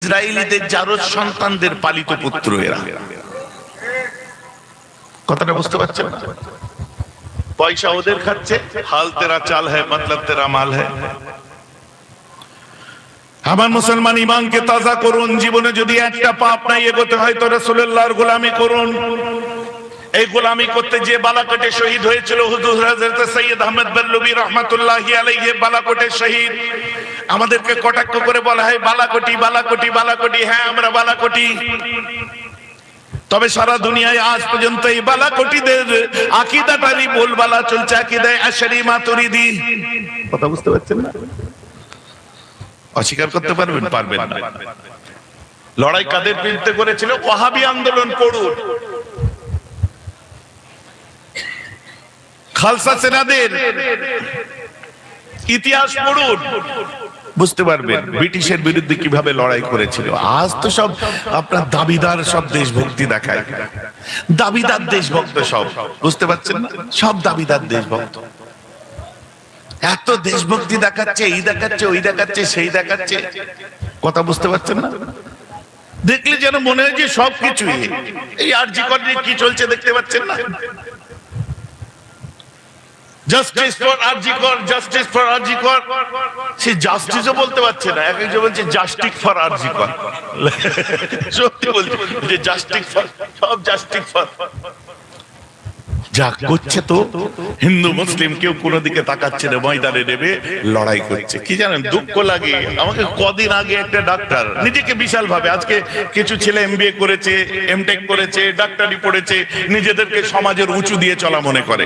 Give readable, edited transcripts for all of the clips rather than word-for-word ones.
ইসরায়েলিদের জারজ সন্তানদের পালিত পুত্র এরা। কথাটা বুঝতে পারছেন না? পয়সা ওদের খাচ্ছে, হাল তেরা চাল হ্যায় মতলব তেরা মাল হ্যায়। আমার মুসলমান ইমানকে তাজা করুন। জীবনে যদি একটা পাপ নাই এগোতে হয় তো রাসূলুল্লাহর গোলামি করুন। এই গোলামি করতে যে বালাকোটে শহীদ হয়েছিল হুজুর হযরত সৈয়দ আহমদ বেরলভী রাহমাতুল্লাহি আলাইহি, বালাকোটে শহীদ। আমাদেরকে কটাক্ষ করে বলা হয় বালাকোটি বালাকোটি বালাকোটি। হ্যাঁ, আমরা বালাকোটি, তবে সারা দুনিয়ায় আজ পর্যন্ত এই বালাকোটিদের আকীদাটারই বলবালা চলছে, আকীদায়ে আশারি মাতুরিদি। কথা বুঝতে পারছেন না? অস্বীকার করতে পারবেন? পারবেন না। লড়াই কাদের বিরুদ্ধে করেছিল? ওয়াহাবি আন্দোলন পড়ুন, খালসা সেনাদের ইতিহাস পড়ুন, বুঝতে পারবেন ব্রিটিশের বিরুদ্ধে কিভাবে লড়াই করেছিল। আজ তো সব আপনার দাবিদার, সব দেশভক্তি দেখায়, দাবিদার দেশভক্ত সব, বুঝতে পারছেন না? সব দাবিদার দেশভক্ত, এত দেশভক্তি দেখাচ্ছে, এই দেখাচ্ছে, ওই দেখাচ্ছে, সেই দেখাচ্ছে। কথা বুঝতে পারছেন না? দেখলে যেন মনে হয় যে সবকিছুই এই আরজি করে কি চলছে, দেখতে পাচ্ছেন না? জাস্টিস ফর আরজি কর, জাস্টিস ফর আরজি কর। সে জাস্টিসও বলতে পারছে না, একজন বলছে জাস্টিস ফর আরজি কর। সত্যি বলছে যে জাস্টিস ফর, সব জাস্টিস ফর। যা করছে তো হিন্দু মুসলিম কেউ কোনো দিকে তাকাচ্ছে না, ময়দানে নেবে লড়াই করছে। কি জানেন দুঃখ লাগে, আমাকে কদিন আগে একটা ডাক্তার নিজেকে বিশাল ভাবে, আজকে কিছু ছেলে এমবিএ করেছে, এমটেক করেছে, ডাক্তারি পড়েছে, নিজেদেরকে সমাজের উঁচু দিয়ে চলা মনে করে।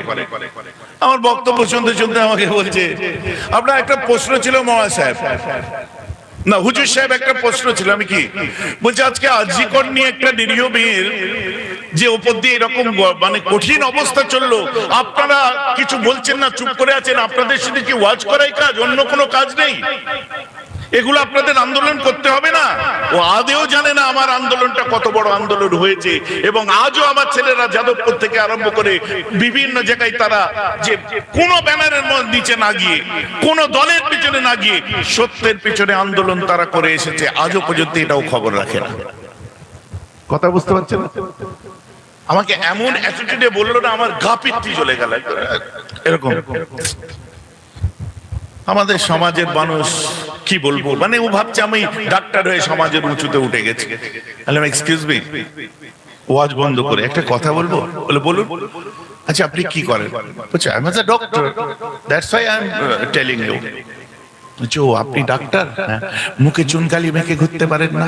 আমার বক্তব্য শুনতে শুনতে আমাকে বলছে, আপনার একটা প্রশ্ন ছিল মহা সাহেব, না হুজুর সাহেব একটা প্রশ্ন ছিল। আমি কি বলছি, আজকে আরজি কর নিয়ে একটা নিরীহ মেয়ের যে উপর দিয়ে এরকম মানে কঠিন অবস্থা চললো, আপনারা কিছু বলছেন না, চুপ করে আছেন। আপনাদের শুধু কি ওয়াজ করাই কাজ, অন্য কোনো কাজ নেই? এগুলো আপনাদের আন্দোলন করতে হবে না? ও আদেও জানে না আমার আন্দোলনটা কত বড় আন্দোলন হয়েছে, এবং আজও আমার ছেলেরা যাদবপুর থেকে আরম্ভ করে বিভিন্ন জায়গায় তারা যে কোনো ব্যানারের নিচে না গিয়ে, কোন দলের পিছনে না গিয়ে, সত্যের পিছনে আন্দোলন তারা করে এসেছে, আজও পর্যন্ত এটাও খবর রাখে না। কথা বুঝতে পারছেন? আমাকে এমন অ্যাটিটিউডে বললো না, আমার গা পিত্তি চলে গেল এরকম। আমাদের সমাজের মানুষ কি বলবো, মানে ও ভাবছে আমি ডাক্তার হয়ে সমাজের উঁচুতে উঠে গেছি। এক্সকিউজ মি, ওয়াজ বন্ধ করে একটা কথা বলবো? বলে বলুন। আচ্ছা আপনি কি করেন? বলছে I am a doctor, that's why I am telling you. বলছে ও আপনি ডাক্তার, মুখে চুনকালি মেখে ঘুরতে পারেন না?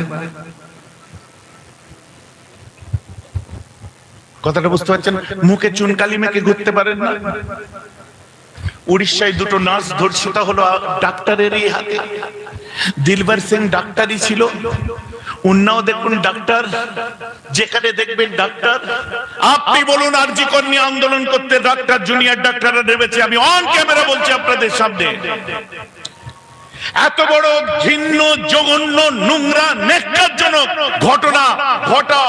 কথাটা বুঝতে পারছেন? মুখে চুনকালি মেখে ঘুরতে পারেন না? উড়িষ্যায় দুটো নার্স ধর্ষিতা হলো ডাক্তারেরই হাতে। দিলবার সিং ডাক্তারই ছিল, উন্নাও দেখুন ডাক্তার, যেখানে দেখবেন ডাক্তার। আপনি বলুন আরজি কর নিয়ে আন্দোলন করতে ডাক্তার, জুনিয়র ডাক্তাররা নেমেছে, আমি অন ক্যামেরা বলছি আপনাদের সামনে। এত বড় ঘৃণ্য, জঘন্য, নোংরা, ন্যাক্কারজনক ঘটনা ঘটা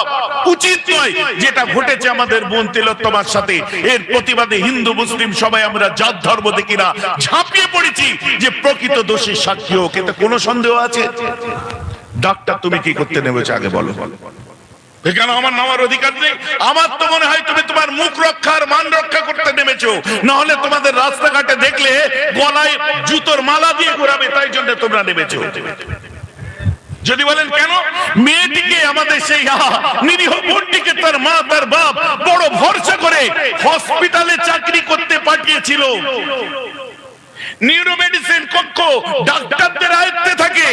উচিত নয় যেটা ঘটেছে আমাদের বোন তিলোত্তমার সাথে। এর প্রতিবাদে হিন্দু মুসলিম সবাই আমরা জাত ধর্ম দেখিরা ঝাঁপিয়ে পড়েছি যে প্রকৃত দোষীর সাক্ষী হোক। এতে কোনো সন্দেহ আছে? ডাক্তার তুমি কি করতে নেমেছো আগে বলো। এখানে আমার নামার অধিকার নেই? আমার তো মনে হয় তুমি তোমার মুখ রক্ষার মান রক্ষা করতে নেমেছো, না হলে তোমাদের রাস্তাঘাটে দেখলে গলায় জুতোর মালা দিয়ে ঘোরাবে, তাই জন্য তোমরা নেমেছো। যদি বলেন কেন, মেয়েটিকে আমাদের সেই নিরীহ বোনটিকে তার মা তার বাপ বড় ভরসা করে হসপিটালে চাকরি করতে পাঠিয়েছিল। নিউরো মেডিসিন কক্ষ ডাক্তারদের আয়ত্তে থাকে,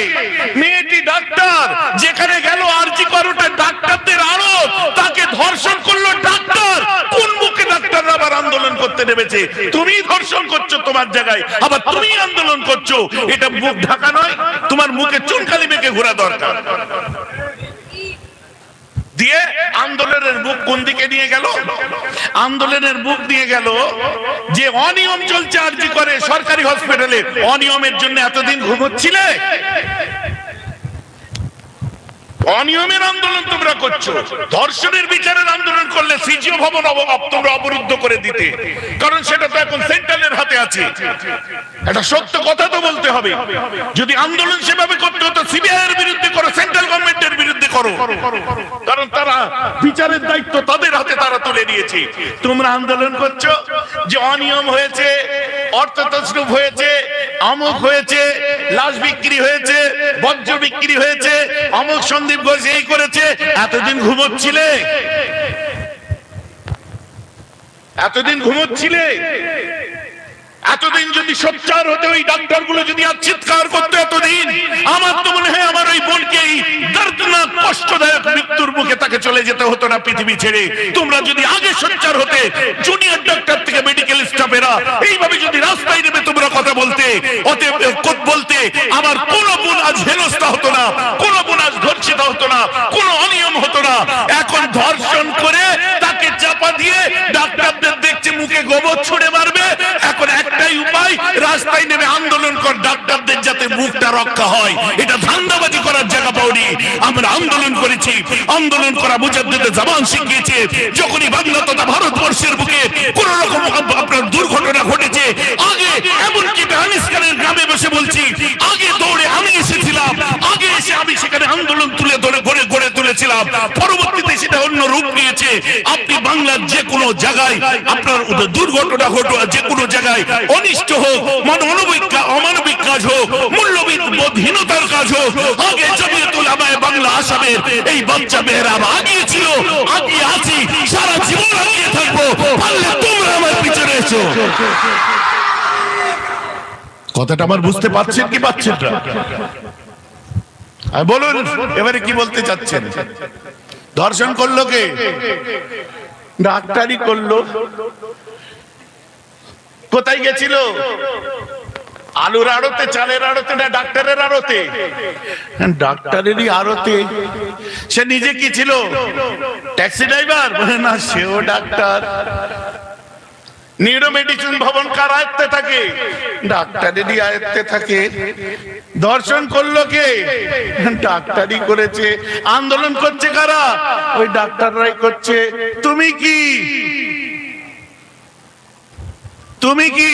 মেয়েটি ডাক্তার, যেখানে গেল আরজি কর ওটা ডাক্তারদের আড়ত, তাকে ধর্ষণ করলো ডাক্তার। কোন মুখে ডাক্তাররা আবার আন্দোলন করতে নেমেছে? তুমি ধর্ষণ করছো তোমার জায়গায়, আবার তুমি আন্দোলন করছো। এটা মুখ ঢাকা নয়, তোমার মুখে চুনকালি মেখে ঘোরা দরকার। দিয়ে আন্দোলনের বুক কোন দিকে নিয়ে গেল? আন্দোলনের বুক নিয়ে গেল যে অনিয়ম চলছে আরজি করে সরকারি হসপিটালে। অনিয়মের জন্য এতদিন ঘুমোচ্ছিলে? অনিয়মের আন্দোলন তোমরা করছো। ধর্ষণের বিচারের আন্দোলন করলে সিজিও ভবন তোমরা অবরুদ্ধ করে দিতে, কারণ সেটা তো এখন সেন্ট্রালের হাতে আছে। এটা সত্য কথা তো বলতে হবে। যদি আন্দোলন সেভাবে করতে হতো সিবিআই এর বিরুদ্ধে করো, সেন্ট্রাল গভর্নমেন্ট করো, কারণ তারা বিচারের দায়িত্ব তাদের হাতে তারা তুলে নিয়েছে। তোমরা আন্দোলন করছো যে অনিয়ম হয়েছে, অর্থ তছরুপ হয়েছে, অমুক হয়েছে, লাশ বিক্রি হয়েছে, বজ্র বিক্রি হয়েছে, অমুক সন্দীপ ঘোষ এই করেছে। এতদিন ঘুমোচ্ছিলে? এতদিন ঘুমোচ্ছিলে? এতদিন যদি সোচ্চার হতে ওই ডাক্তারগুলো যদি আর চিৎকার করতে এতদিন, আমার তো মনে হয় আমার ওই বোনকে এই দর্দনাক কষ্টদায়ক মৃত্যুর মুখে তাকে চলে যেতে হতো না পৃথিবী ছেড়ে। তোমরা যদি আগে সোচ্চার হতে, জুনিয়র ডাক্তার থেকে মেডিকেল স্টাফেরা এইভাবে যদি রাস্তায় নেমে তোমরা কথা বলতে, বলতে, আমার কোন বোন আজ হেনস্থা হতো না, কোন বোন আজ ধর্ষিত হতো না, কোন অনিয়ম হতো না। এখন ধর্ষণ করে তাকে চাপা দিয়ে ডাক্তারদের দেখছে মুখে গোবর ছুঁড়ে মারবে। এখন একটাই উপায়, রাস্তায় নেমে আন্দোলন কর, ডাক্তারদের যাতে মুখটা রক্ষা হয়। এটা ধান্দাবাজি করার জায়গা পাওনি। আমরা আন্দোলন করেছি, আন্দোলন করা মুজাদ্দিদে জামান শিখিয়েছে। যখনই বাংলা তথা ভারতবর্ষের বুকে কোন রকম আপনার দুর্ঘটনা ঘটেছে, আগে এমনকি আফগানিস্তানের গ্রামে বসে বলছি, আগে দৌড়ে আমি এসেছিলাম, আগে এসে আমি সেখানে আন্দোলন তুলে ধরে গড়ে তুলেছিলাম। পরবর্তীতে সেটা অন্য রূপ নিয়েছে। আপনি বাংলার যে কোনো জায়গায় আপনার দুর্ঘটনা ঘটে, যে কোনো জায়গায় অনিষ্ট হোক, অমানবিক কাজ হোক, মূল্যবোধহীনতার কাজ হোক, আগে জমিয়তুল উলামায়ে বাংলা আসামের এই বাচ্চা মেয়েরা আগিয়ে ছিল, আগিয়ে আছি, সারা জীবন আগিয়ে থাকবো। পারলে তোমরা আমার পিছনে এসো। কথাটা আমার বুঝতে পারছেন কি পাচ্ছেন না? বলুন এবারে কি বলতে চাচ্ছেন? ধর্ষণ করলো কে? ডাক্তারই করলো। কোথায় গেছিল? আলুর আড়তে, চালের আড়তে, না ডাক্তারের আড়তে? ডাক্তারেরই আড়তে। সে নিজে কি ছিল? Taxi driver? বলে না, সেও ডাক্তার। নিউরো মেডিসিন ভবন কার আয়ত্তে থাকে? ডাক্তারেরই আয়ত্তে থাকে। ধর্ষণ করলো কে? ডাক্তারই করেছে। আন্দোলন করছে কারা? ওই ডাক্তাররাই করছে। তুমি কি? তুমি কি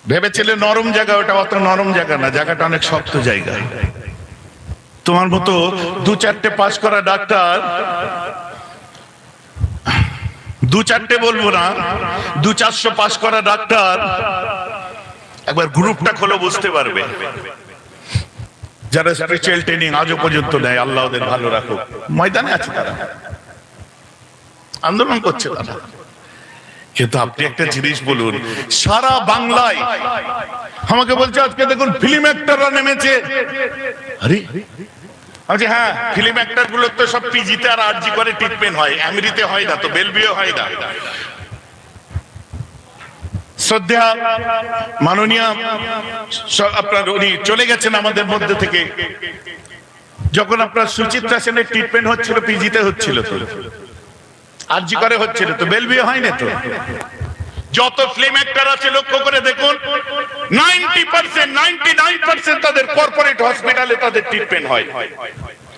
ভেবেছিলে নরম জায়গা? ওটা অত নরম জায়গা না, জায়গাটা অনেক শক্ত জায়গা। তোমার মতো দু চারটে পাস করা ডাক্তার, দু চারটে বলবো না, 200-400 পাস করা ডাক্তার, একবার গ্রুপটা খোলো বুঝতে পারবে। যারা স্পেশাল ট্রেনিং আজও পর্যন্ত নেয়, আল্লাহ ওদের ভালো রাখুক, ময়দানে আছে তারা, আন্দোলন করছে তারা। কিন্তু আপনি একটা জিনিস বলুন, সারা বাংলায় আমাকে বলছে আজকে দেখুন ফিল্ম অ্যাক্টররা নেমেছে। আরে আচ্ছা, হ্যাঁ, ফিল্ম অ্যাক্টর গুলো তো সব পিজিতে আর আরজি করে ট্রিটমেন্ট হয়, এমরিতে হয় না, তো বেলভিউ হয় না। শ্রদ্ধা মাননীয় আপনার উনি চলে গেছেন আমাদের মধ্যে থেকে। যখন আপনার সুচিত্রা সেনের ট্রিটমেন্ট হচ্ছিল, পিজিতে হচ্ছিল, তো আরজি করে হচ্ছিল, তো বেলভিউ হয় না। তো যত ফিল্ম অ্যাক্টর আছে লক্ষ্য করে দেখুন, 90%, 99% তাদের কর্পোরেট হসপিটালে তাদের ট্রিটমেন্ট হয়।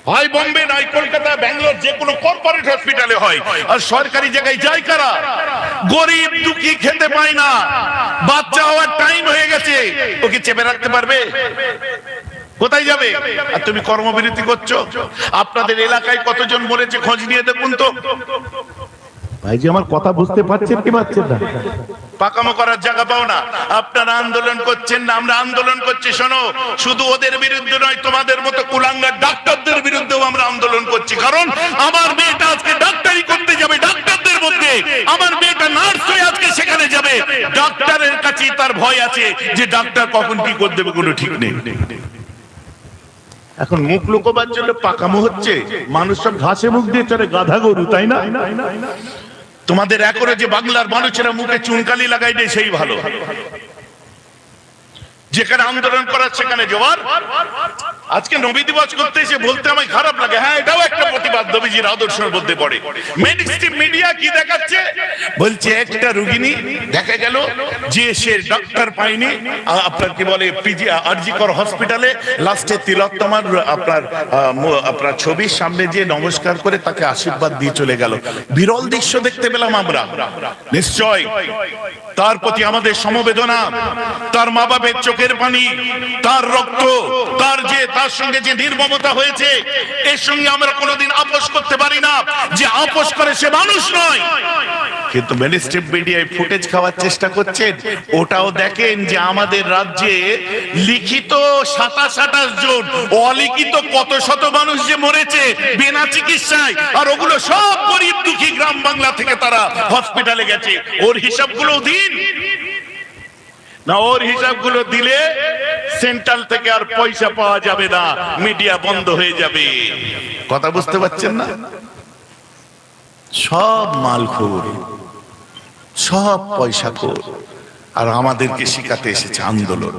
হয় বোম্বে, নয় কলকাতা, ব্যাঙ্গালোর, যে কোনো কর্পোরেট হসপিটালে হয়। আর সরকারি জায়গায় যায় কারা? গরিব দুঃখী, খেতে পায় না, বাচ্চা হওয়ার টাইম হয়ে গেছে, ওকে চেপে রাখতে পারবে? কোথায় যাবে? আর তুমি কর্মবিরতি করছো। আপনাদের এলাকায় কতজন মরেছে খোঁজ নিয়ে দেখুন তো। ভাই যে আমার কথা বুঝতে পারছেন কি পাচ্ছেন না? পাকামো করার জায়গা পাও না। আপনারা আন্দোলন করছেন না, আমরা আন্দোলন করছি। শোনো, শুধু ওদের বিরুদ্ধে নয়, তোমাদের মতো কুলাঙ্গার ডাক্তারদের বিরুদ্ধেও আমরা আন্দোলন করছি। কারণ আমার মেয়েটা আজকে ডাক্তারি করতে যাবে ডাক্তারদের মধ্যে, আমার মেয়েটা নার্স হয়ে আজকে সেখানে যাবে, ডাক্তারের কাছে তার ভয় আছে যে ডাক্তার কখন কি করে দেবে কোনো ঠিক নেই। এখন মুখ লুকোবার জন্য পাকামো হচ্ছে। মানুষ সব ঘাসে মুখ দিয়ে চলে, গাধা গরু, তাই না? তোমাদের একরে যে বাংলার মানুষেরা মুখে চুনকালি লাগাই দেয় সেই ভালো। যেখানে আন্দোলন করার সেখানে জোয়ার। আজকে নবী দিবস করতে এসে বলতে আমায় খারাপ লাগে, হ্যাঁ এটাও একটা প্রতিবাদ নবীজির আদর্শের মধ্যে পড়ে। মেইনস্ট্রিম মিডিয়া কি দেখাচ্ছে? বলছে একটা রোগিনী দেখা গেল যে সে ডাক্তার পায়নি, আপনার কি বলে পিজি আরজি কর হসপিটালে, লাস্টে তিলোত্তমার আপনার ছবির সামনে যে নমস্কার করে তাকে আশীর্বাদ দিয়ে চলে গেল। বিরল দৃশ্য দেখতে পেলাম আমরা। নিশ্চয় তার প্রতি আমাদের সমবেদনা, তার মা বাপের চোখের পানি, তার রক্ত, তার সঙ্গে যে নির্মমতা হয়েছে, এর সঙ্গে আমরা কোনোদিন আপোষ করতে পারি না। যে আপোষ করে সে মানুষ নয়। কিন্তু মেনস্ট্রিম মিডিয়ায় ফুটেজ খাওয়ার চেষ্টা করছেন, ওটাও দেখেন যে আমাদের রাজ্যে লিখিত 27-28 জন, অলিখিত কত শত মানুষ যে মরেছে বিনা চিকিৎসায়, আর ওগুলো সব গরিব দুঃখী গ্রাম বাংলা থেকে তারা হসপিটালে গেছে। ওর হিসাবগুলো দিন না, ওর হিসাবগুলো দিলে সেন্ট্রাল থেকে আর পয়সা পাওয়া যাবে না, মিডিয়া বন্ধ হয়ে যাবে। কথা বুঝতে পারছেন না? সব মালখোর, সব পয়সাখোর, আর আমাদেরকে শিখাতে এসেছে আন্দোলন।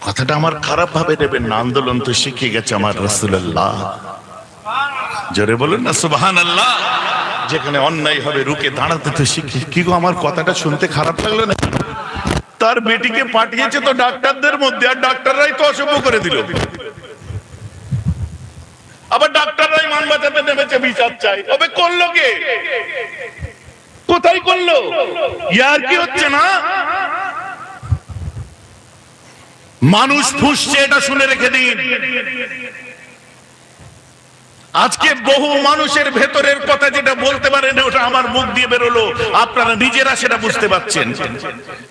কথাটা আমার খারাপ ভাবে নেবেন না, আন্দোলন তো শিখে গেছে আমার রাসূলুল্লাহ। জোরে বলুন না সুবহানাল্লাহ। যেখানে অন্যায় হবে রুখে দাঁড়াতে তো শিখে। কি গো, আমার কথাটা শুনতে খারাপ লাগলো না? তার বেটিকে পাঠিয়েছে তো ডাক্তারদের মধ্যে, আর ডাক্তাররাই তো অসভ্য করে দিল। আবার ডাক্তাররাই মান বাঁচাতে নেমেছে, বিচার চাই। তবে করলো কে? কোথায় করলো? ইয়ার কি হচ্ছে না? মানুষ ফুঁসছে, এটা শুনে রেখে দিন। আজকে বহু মানুষের ভেতরের কথা যেটা বলতে পারেন, ওটা আমার মুখ দিয়ে বেরোলো, আপনারা নিজেরা সেটা বুঝতে পারছেন।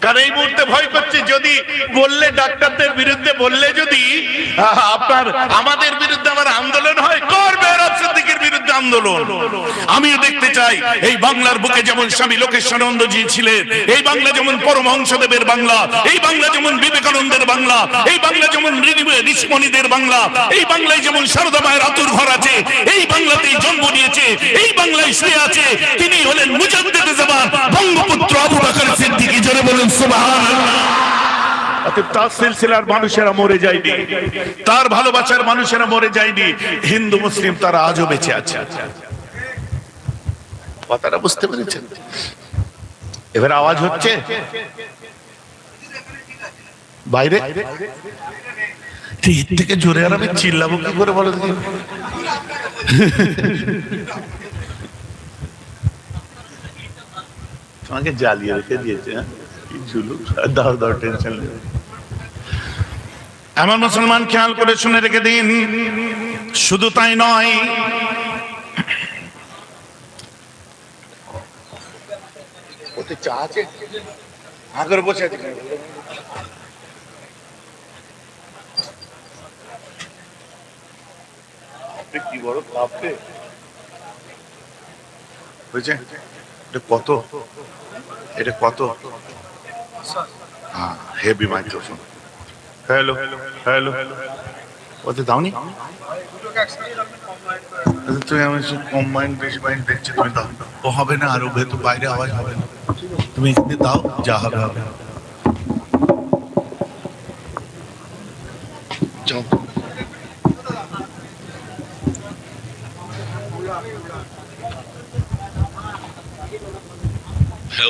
কারণ এই মুহূর্তে ভয় করছে, যদি বললে ডাক্তারদের বিরুদ্ধে বললে যদি আপনার আমাদের বিরুদ্ধে আমার আন্দোলন হয়, করবে সিদ্দিকের বিরুদ্ধে আন্দোলন। আমিও দেখতে চাই এই বাংলার বুকে যেমন স্বামী লোকেশ্বরানন্দজি ছিলেন, এই বাংলা যেমন পরমহংসদেবের বাংলা, এই বাংলা যেমন বিবেকানন্দের বাংলা, এই বাংলা যেমন ঋষিমণিদের বাংলা, এই বাংলায় যেমন সারদা মায়ের আতুর ঘর আছে, এই বাংলাতেই জন্ম নিয়েছে, এই বাংলায় শুয়ে আছে, তিনি হলেন মুজাদ্দিদে জামান বঙ্গপুত্র আবু বকর সিদ্দিকী। জোরে বলুন সুবহানাল্লাহ। তার সিলসিলার মানুষেরা মরে যায়নি, তার ভালোবাসার মানুষেরা মরে যায়নি। হিন্দু মুসলিম তারা আজও বেঁচে আছে। কথাটা বুঝতে পেরেছেন? এবার আওয়াজ হচ্ছে বাইরে থেকে জোরে, আর আমি চিল্লাবো কি করে বলো? তোমাকে জ্বালিয়ে রেখে দিয়েছে। দাও দাও, টেনশন নেই। আমার মুসলমান খেয়াল করে শুনে রেখে দিন, শুধু তাই নয়, ওতে চা আছে, আগের বসে আছে। কি বড় কাপে হয়েছে? এটা কত? এটা কত? হ্যাঁ, হেভি মাইক্রোফোন। হ্যালো হ্যালো, ওতে দাওনি? তুমি আমি কম মাইন্ড বেশি মাইন্ড দেখছি, তুমি দাও। ও হবে না, আরো ভেতর বাইরে আওয়াজ হবে না, তুমি এখানে দাও, যা হবে হবে। যাও।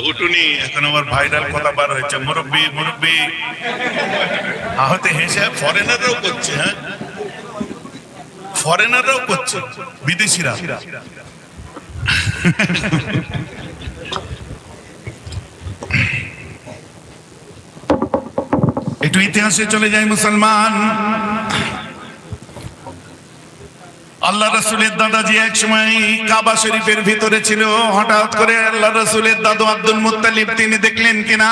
উঠুনি, এখন আমার ভাইরাল কথা বার হয়েছে, মুরব্বী মুরব্বী। আহতে হেসে ফরেনাররাও করছে, হ্যাঁ ফরেনাররাও করছে, বিদেশিরা। একটু ইতিহাসে চলে যাই মুসলমান। আল্লাহ রাসূলের দাদাজি এক সময় কাবা শরীফের ভিতরে ছিল। হঠাৎ করে আল্লাহ রাসূলের দাদু আব্দুল মুত্তালিব তিনি দেখলেন কিনা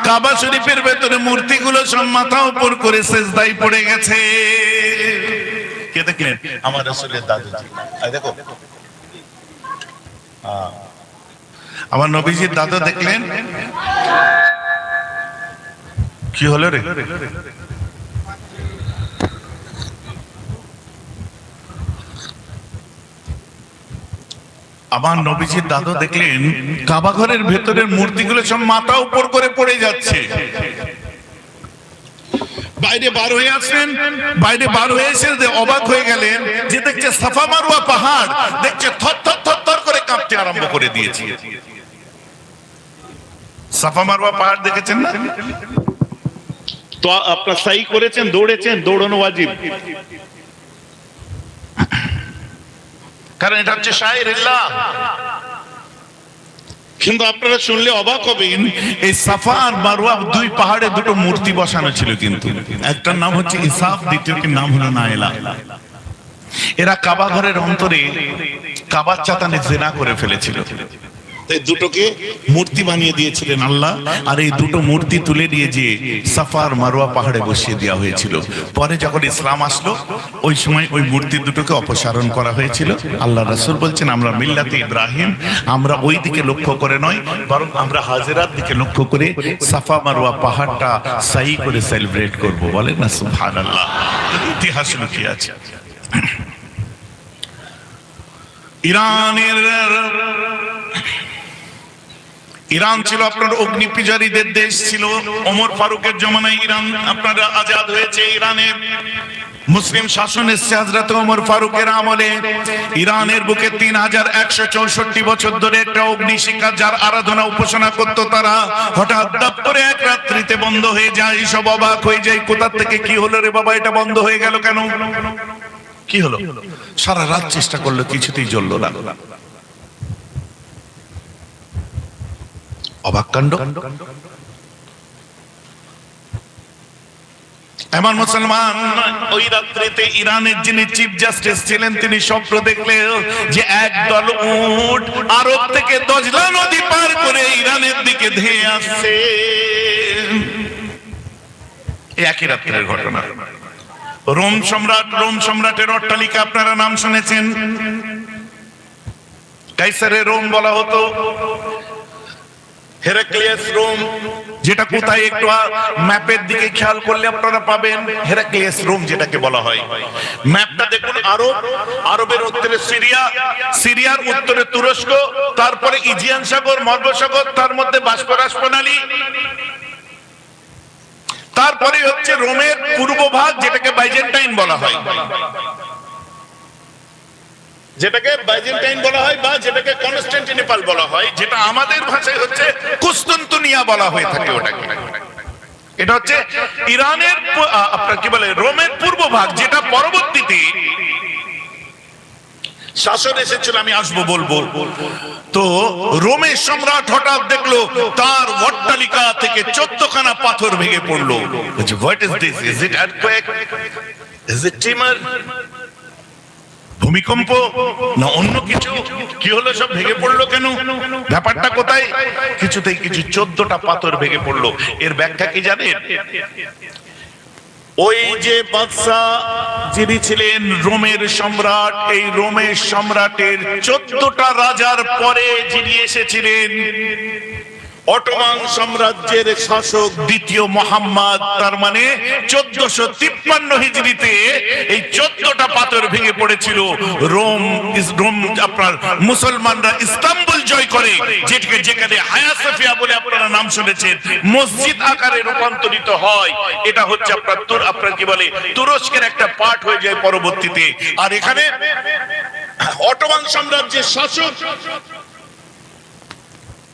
কাবা শরীফের ভেতরে মূর্তিগুলো সব মাথা উপর করে সিজদায় পড়ে গেছে। কে দেখলেন? আমার রাসূলের দাদাজি। দেখো, আমার নবীজির দাদা দেখলেন। কি হলো রে? আমার নবীজির দাদু দেখলেন কাবা ঘরের ভেতরের মূর্তিগুলো সব মাথা উপর করে পড়ে যাচ্ছে। বাইরে বার হয়ে আসলেন, বাইরে বার হয়ে এসে অবাক হয়ে গেলেন যে দেখছে সাফা মারওয়া পাহাড়, দেখছে থর থর থর থর করে কাঁপতে আরম্ভ করে দিয়েছে। সাফা মারওয়া পাহাড় দেখেছেন না? তো আপনারা সাই করেছেন, দৌড়েছেন, দৌড়ানো ওয়াজিব। কারণ এটা হচ্ছে শায়রিল্লাহ। কিন্তু আপনারা শুনলে অবাক হবেন, এই সাফা আর মারওয়া দুই পাহাড়ে দুটো মূর্তি বসানো ছিল, কিন্তু একটার নাম হচ্ছে ইসাফ, দ্বিতীয়টির নাম হলো নাইলা। এরা কাবা ঘরের অন্তরে কাবার চাতানে জিনা করে ফেলেছিল, তাই দুটোকে মূর্তি বানিয়ে দিয়েছিলেন আল্লাহ, আর এই দুটো মূর্তি তুলে নিয়ে যে সাফা আর মারওয়া পাহাড়ে বসিয়ে দেওয়া হয়েছিল। পরে যখন ইসলাম আসলো ওই সময় ওই মূর্তি দুটোকে অপসারণ করা হয়েছিল। আল্লাহ রাসূল বলছেন, আমরা মিল্লাতে ইব্রাহিম, আমরা ওই দিকে লক্ষ্য করে নয়, বরং আমরা হাজেরার দিকে লক্ষ্য করে সাফা মারওয়া পাহাড়টা সাই করে সেলিব্রেট করব। বলেন না সুবহানাল্লাহ। ইতিহাস লুকিয়ে আছে। ইরান ছিল আপনার অগ্নি পূজারীদের দেশ ছিল। ওমর ফারুকের জমানায় ইরান আপনার আজাদ হয়েছে। ইরানের মুসলিম শাসন এসেছে হযরত ওমর ফারুকের আমলে। ইরানের বুকে 3164 বছর ধরে একটা অগ্নিশিখা, যার আরাধনা উপাসনা করত তারা, হঠাৎ দাপ করে এক রাত্রিতে বন্ধ হয়ে যায়। সব অবাক হয়ে যায়, কোথা থেকে কি হলো রে বাবা, এটা বন্ধ হয়ে গেল কেন, কি হলো? সারা রাত চেষ্টা করলো, কিছুতেই জ্বলল না। অবাক কাণ্ড। এমন মুসলমান ওই রাত্রিতে ইরানের যিনি চিফ জাস্টিস ছিলেন, তিনি স্বপ্ন দেখলেন যে একদল উট আরব থেকে দজলা নদী পার করে ইরানের দিকে ধেয়ে আসছে। একই রাত্রের ঘটনা। রোম সম্রাটের অট্টালিকা আপনারা নাম শুনেছেন, কাইসারে রোম বলা হতো, হেরাক্লিয়াস রোম, যেটা কোথায় একটু ম্যাপের দিকে খেয়াল করলে আপনারা পাবেন হেরাক্লিয়াস রোম যেটাকে বলা হয়। ম্যাপটা দেখুন, আরবের উত্তরে সিরিয়া, সিরিয়ার উত্তরে তুরস্ক, তারপরে ইজিয়ান সাগর, মধ্য সাগর, তার মধ্যে বাষ্পরাস প্রণালী, তারপরে হচ্ছে রোমের পূর্ব ভাগ যেটাকে বাইজেন্টাইন বলা হয়, যেটাকে বাইজেন্টাইন বলা হয় বা যেটাকে কনস্টান্টিনোপল বলা হয়, যেটা আমাদের ভাষায় হচ্ছে কুস্তুনতুনিয়া বলা হয়ে থাকে। ওটাকে এটা হচ্ছে ইরানের আপনার কি বলে রোমের পূর্ব ভাগ, যেটা পরবর্তীতে শাসন এসেছিল, আমি আসবো বলবো। তো রোমের সম্রাট হঠাৎ দেখলো তার অট্টালিকা থেকে 14খানা পাথর ভেঙে পড়লো। What is this? Is it earthquake? Is it tremor? ভূমিকম্প না অন্য কিছু? কি হলো, সব ভেঙে পড়লো কেন, ব্যাপারটা কোথায়? কিছুতেই কিছু 14টা পাথর ভেঙে পড়লো। এর ব্যাখ্যা কি জানেন? ওই যে বাদশা যিনি ছিলেন রোমের সম্রাট, এই রোমের সম্রাটের 14টা রাজার পরে যিনি এসেছিলেন অটোমান সাম্রাজ্যের শাসক দ্বিতীয় মোহাম্মদ, তার মানে 1453 হিজরিতে এই 14টা পাথর ভেঙে পড়েছিল। রোম আপনার মুসলমানরা ইস্তাম্বুল জয় করে, যেখানে হায়া সোফিয়া বলে আপনারা নাম শুনেছেন, মসজিদ আকারে রূপান্তরিত হয়। এটা হচ্ছে আপনার কি বলে তুরস্কের একটা পার্ট হয়ে যায় পরবর্তীতে। আর এখানে অটোমান সাম্রাজ্যের শাসক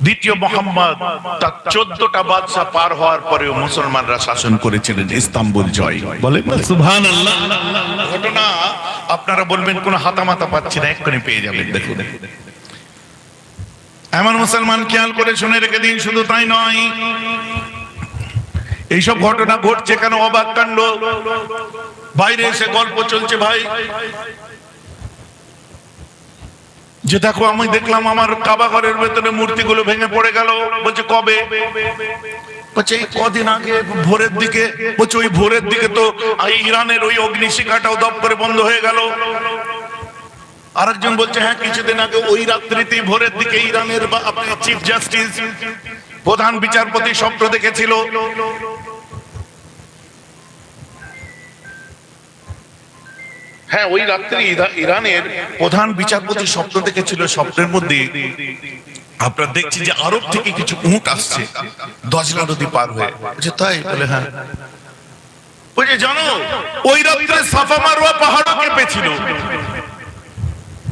দ্বিতীয় মোহাম্মদ, তার 14টা বাদশা পার হওয়ার পরেও মুসলমানরা শাসন করেছিলেন ইস্তাম্বুল জয়। বলেন না সুবহানাল্লাহ। ঘটনা আপনারা বলবেন কোন হাতামাতা পাচ্ছি না, এক্ষুনি পেয়ে যাবেন। দেখুন, এমন মুসলমান খেয়াল করে শুনে রেখে দিন। শুধু তাই নয়, এইসব ঘটনা ঘটছে কেন, অবাক কাণ্ড। বাইরে এসে গল্প চলছে ভাই, যে দেখো আমি দেখলাম আমার কাবা ঘরের ভেতরে মূর্তিগুলো ভেঙে পড়ে গেল। বলছে কবে? বলছে এই কদিন আগে ভোরের দিকে। বলছে ওই ভোরের দিকে তো ইরানের ওই অগ্নিশিখাটাও দপ করে বন্ধ হয়ে গেল। আরেকজন বলছে হ্যাঁ কিছুদিন আগে ওই রাত্রিতেই ভোরের দিকে ইরানের আপনার চিফ জাস্টিস প্রধান বিচারপতি স্বপ্ন দেখেছিল। হ্যাঁ, ওই রাত্রি ইরানের প্রধান বিচারপতি স্বপ্ন দেখেছিল। স্বপ্নের মধ্যে আপনারা দেখছি যে আরব থেকে কিছু উট আসছে দজলা নদী পার হয়ে। তাই বলে হ্যাঁ। বলছে জানো ওই রাত্রে সাফা মারওয়া পাহাড়ও কেঁপেছিল।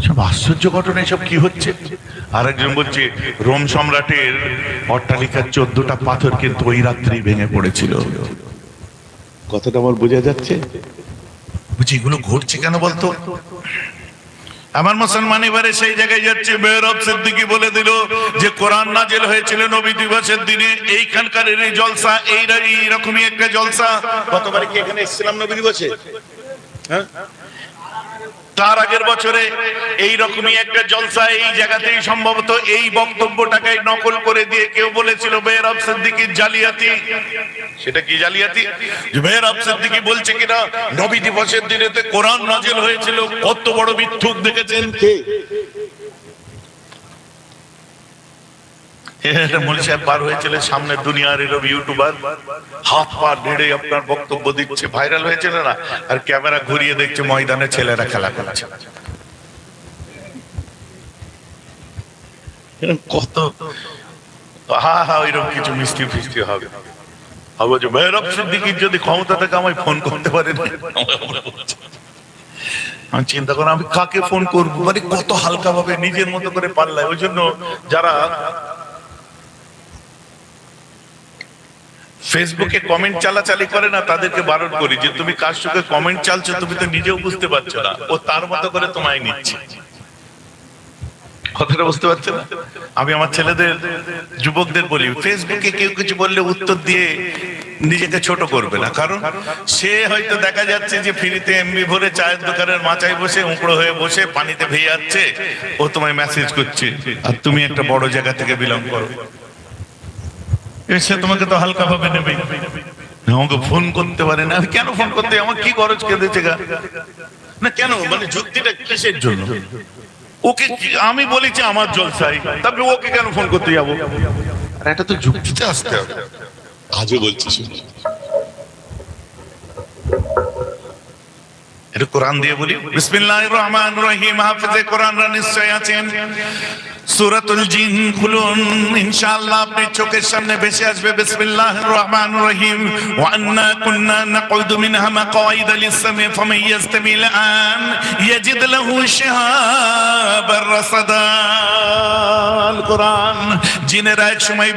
সব আশ্চর্য ঘটনা, এসব কি হচ্ছে? আরেকজন বলছে রোম সম্রাটের অট্টালিকার 14টা পাথর কিন্তু ওই রাত্রি ভেঙে পড়েছিল। কথাটা আমার বোঝা যাচ্ছে? বুঝি এগুলো ঘটছে কেন বলতো? আমার মুসলমান এবারে সেই জায়গায় যাচ্ছে। বেহরব সিদ্দিকী বলে দিল যে কোরআন নাযিল হয়েছিল নবী দিবসের দিনে, এইখানকার এই জলসা, এইরকমই একটা জলসা। গতবারে কি এখানে এসেছিলাম নবী দিবসে? হ্যাঁ, তার আগের বছরে এই রকমই একটা জলসা এই জায়গাতেই সম্ভবত এই বক্তব্যটাকে নকল করে দিয়ে কেউ বলেছিল বেহরব সিদ্দিকীর জালিয়াতি। সেটা কি জালিয়াতি? যে বেহরব সিদ্দিকী বলছে কিনা নবী দিবসের দিনেতে কোরআন নাযিল হয়েছিল। কত বড় মিথ্যুক দেখেছেন? কে? এটা মৌলভী সাহেব বার হয়েছিল সামনে, দুনিয়ার এরকম ইউটিউবার হাত পা নেড়ে আপনার বক্তব্য দিচ্ছে, ভাইরাল হয়েছিল না? আর ক্যামেরা ঘুরিয়ে দেখছে ময়দানে ছেলেরা খেলা করছে। কত হা হা ওইরকম কিছু মিষ্টি ফিষ্টি হবে। হবে যে বেহরব সিদ্দিকীর যদি ক্ষমতা থাকে আমায় ফোন করতে পারে না। আমি চিন্তা করি আমি কাকে ফোন করবো, মানে কত হালকা ভাবে নিজের মতো করে পাল্লায়। ওই জন্য যারা ফেসবুকে কমেন্ট চালাচালি করে না তাদেরকে বারণ করি যে তুমি কার সঙ্গে কমেন্ট চালছো তুমি তো নিজেও বুঝতে পারছো না, ও তার মতো করে তোমায় নিচ্ছে। কথাটা বুঝতে পারছো না? আমি আমার ছেলেদের, যুবকদের বলি, ফেসবুকে কেউ কিছু বললে উত্তর দিয়ে নিজেকে ছোট করবে না। কারণ সে হয়তো দেখা যাচ্ছে যে ফ্রিতে এমবি ভরে চায়ের দোকানের মাচায় বসে উঁকড়ো হয়ে বসে পানিতে ভেয়ে যাচ্ছে, ও তোমায় মেসেজ করছে, আর তুমি একটা বড় জায়গা থেকে বিলং করো। সে তোমাকে তো হালকা ভাবে নেবে, আমাকে ফোন করতে পারে না। কেন ফোন করতে, আমার কি খরচ কেঁদেছে গা না কেন, মানে যুক্তিটা কিসের জন্য? ওকে আমি বলেছি আমার জলসাই, তারপরে ওকে কেন ফোন করতে যাবো? এটা তো যুক্তিতে আসতে হবে। আজও বলছিস এটা কোরআন দিয়ে বলি। বিসমিল্লাহির রহমানির রহিম। হাফেজে কোরআনরা নিশ্চয় আছেন। সূরাতুল জিন খুলুন, ইনশাআল্লাহ আপনি চোখের সামনে ভেসে আসবে। বিসমিল্লাহির রহমানির রহিম। ওয়া আন্না কুন্না নাকুদু মিনহা মাকআইদা লিস-সামি ফামান ইয়াস্তামিল আন ইয়াজিদ লাহু শিহাবার রাসাদা। কোরআন জিনেরা এক সময়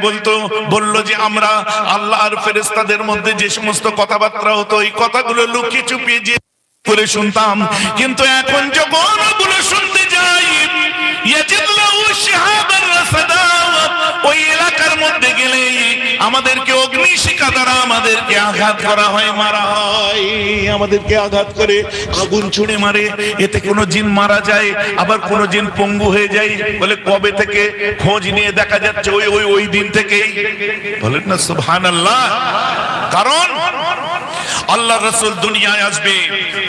বলল যে আমরা আল্লাহর ফেরেশতাদের মধ্যে যে সমস্ত কথাবার্তা হতো এই কথাগুলো লুকিয়ে চুপিয়ে যে করে শুনতাম, কিন্তু এখন যখন ওগুলো শুনতে যাই ওই এলাকার মধ্যে গেলে আমাদেরকে অগ্নিশিখা দ্বারা আমাদেরকে আঘাত করা হয়, মারা হয়। আমাদেরকে আঘাত করে আগুন ছুঁড়ে মারে। এতে কোনো জিন মারা যায়, আবার কোনো জিন পঙ্গু হয়ে যায়। বলে কবে থেকে? খোঁজ নিয়ে দেখা যাচ্ছে ওই দিন থেকেই। বলেন না সুবহানাল্লাহ। কারণ আল্লাহ রাসূল দুনিয়ায় আসবে,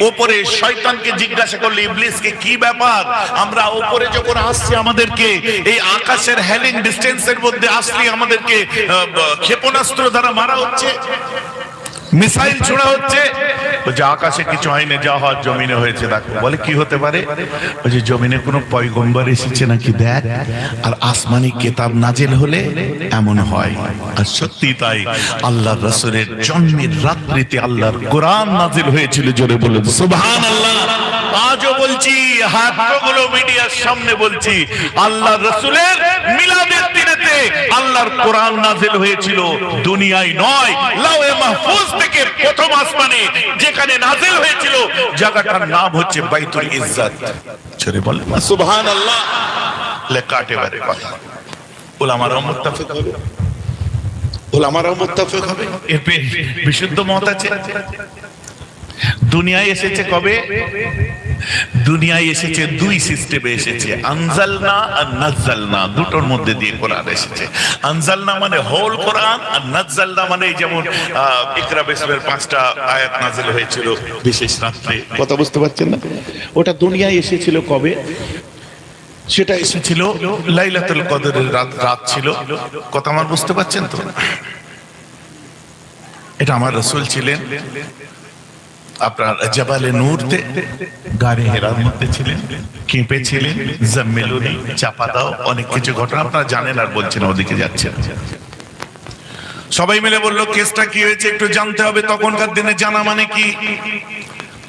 ওপরে শয়তানকে জিজ্ঞাসা করলে ইবলিসকে কি ব্যাপার, আমরা ওপরে যখন আসছি আমাদেরকে এই আকাশের হেলিং ডিস্টেন্সের মধ্যে আসলে আমাদেরকে ক্ষেপণাস্ত্র দ্বারা মারা হচ্ছে, মিসাইল ছোড়া হচ্ছে। যে আকাশে কিছু হয়নি, যা হওয়ার জমিনে হয়েছে। দেখো বলে কি হতে পারে? ওই যে জমিনে কোনো পয়গম্বর এসেছে নাকি দেখ, আর আসমানি কিতাব নাজিল হলে এমন হয়। আর সত্যি তাই, আল্লাহর রাসূলের জন্মের রাত্রিতে আল্লাহর কোরআন নাজিল হয়েছিল। জোরে বলে সুবহানাল্লাহ। আজও বলছি, হাতগুলো মিডিয়ার সামনে বলছি, আল্লাহর রাসূলের মিলাদের দিনেতে আল্লাহর কোরআন নাজিল হয়েছিল। দুনিয়ায় নয়, লাওহে মাহফুজ থেকে প্রথম আসমানে যেখানে নাজিল হয়েছিল জায়গাটার নাম হচ্ছে বাইতুল ইজ্জত। ছেড়ে বলে সুবহানাল্লাহ। লেকাটে বারে কথা উলামারা মুত্তাফিক হবে, উলামারা মুত্তাফিক হবে। এর বিশুদ্ধ মত আছে। দুনিয়ায় এসেছে কবে? দুনিয়ায় এসেছে দুই সিস্টেমে এসেছে, আনজালনা আর নাজ্জালনা, দুটোর মধ্যে দিয়ে কোরআন এসেছে। আনজালনা মানে হোল কোরআন, আর নাজ্জালনা মানে যেমন ইকরা বিসমির 5টা আয়াত নাযিল হয়েছিল বিশেষ রাত্রে। কথা বুঝতে পারছেন না? ওটা দুনিয়ায় এসেছিল কবে? সেটা এসেছিল লাইলাতুল কদরের রাত ছিল। কথা আমার বুঝতে পারছেন তো? এটা আমার রাসূল ছিলেন আপনার জাবালে নূরতে, গাড়ি হেরার মধ্যে ছিলেন, কেঁপে ছিলেন, জাম্মেলুনি, চাপা দাও, অনেক কিছু ঘটনা আপনারা জানেন, আর বলছেন ওদিকে যাচ্ছেন। সবাই মিলে বললো কেসটা কি হয়েছে একটু জানতে হবে। তখনকার দিনে জানা মানে কি?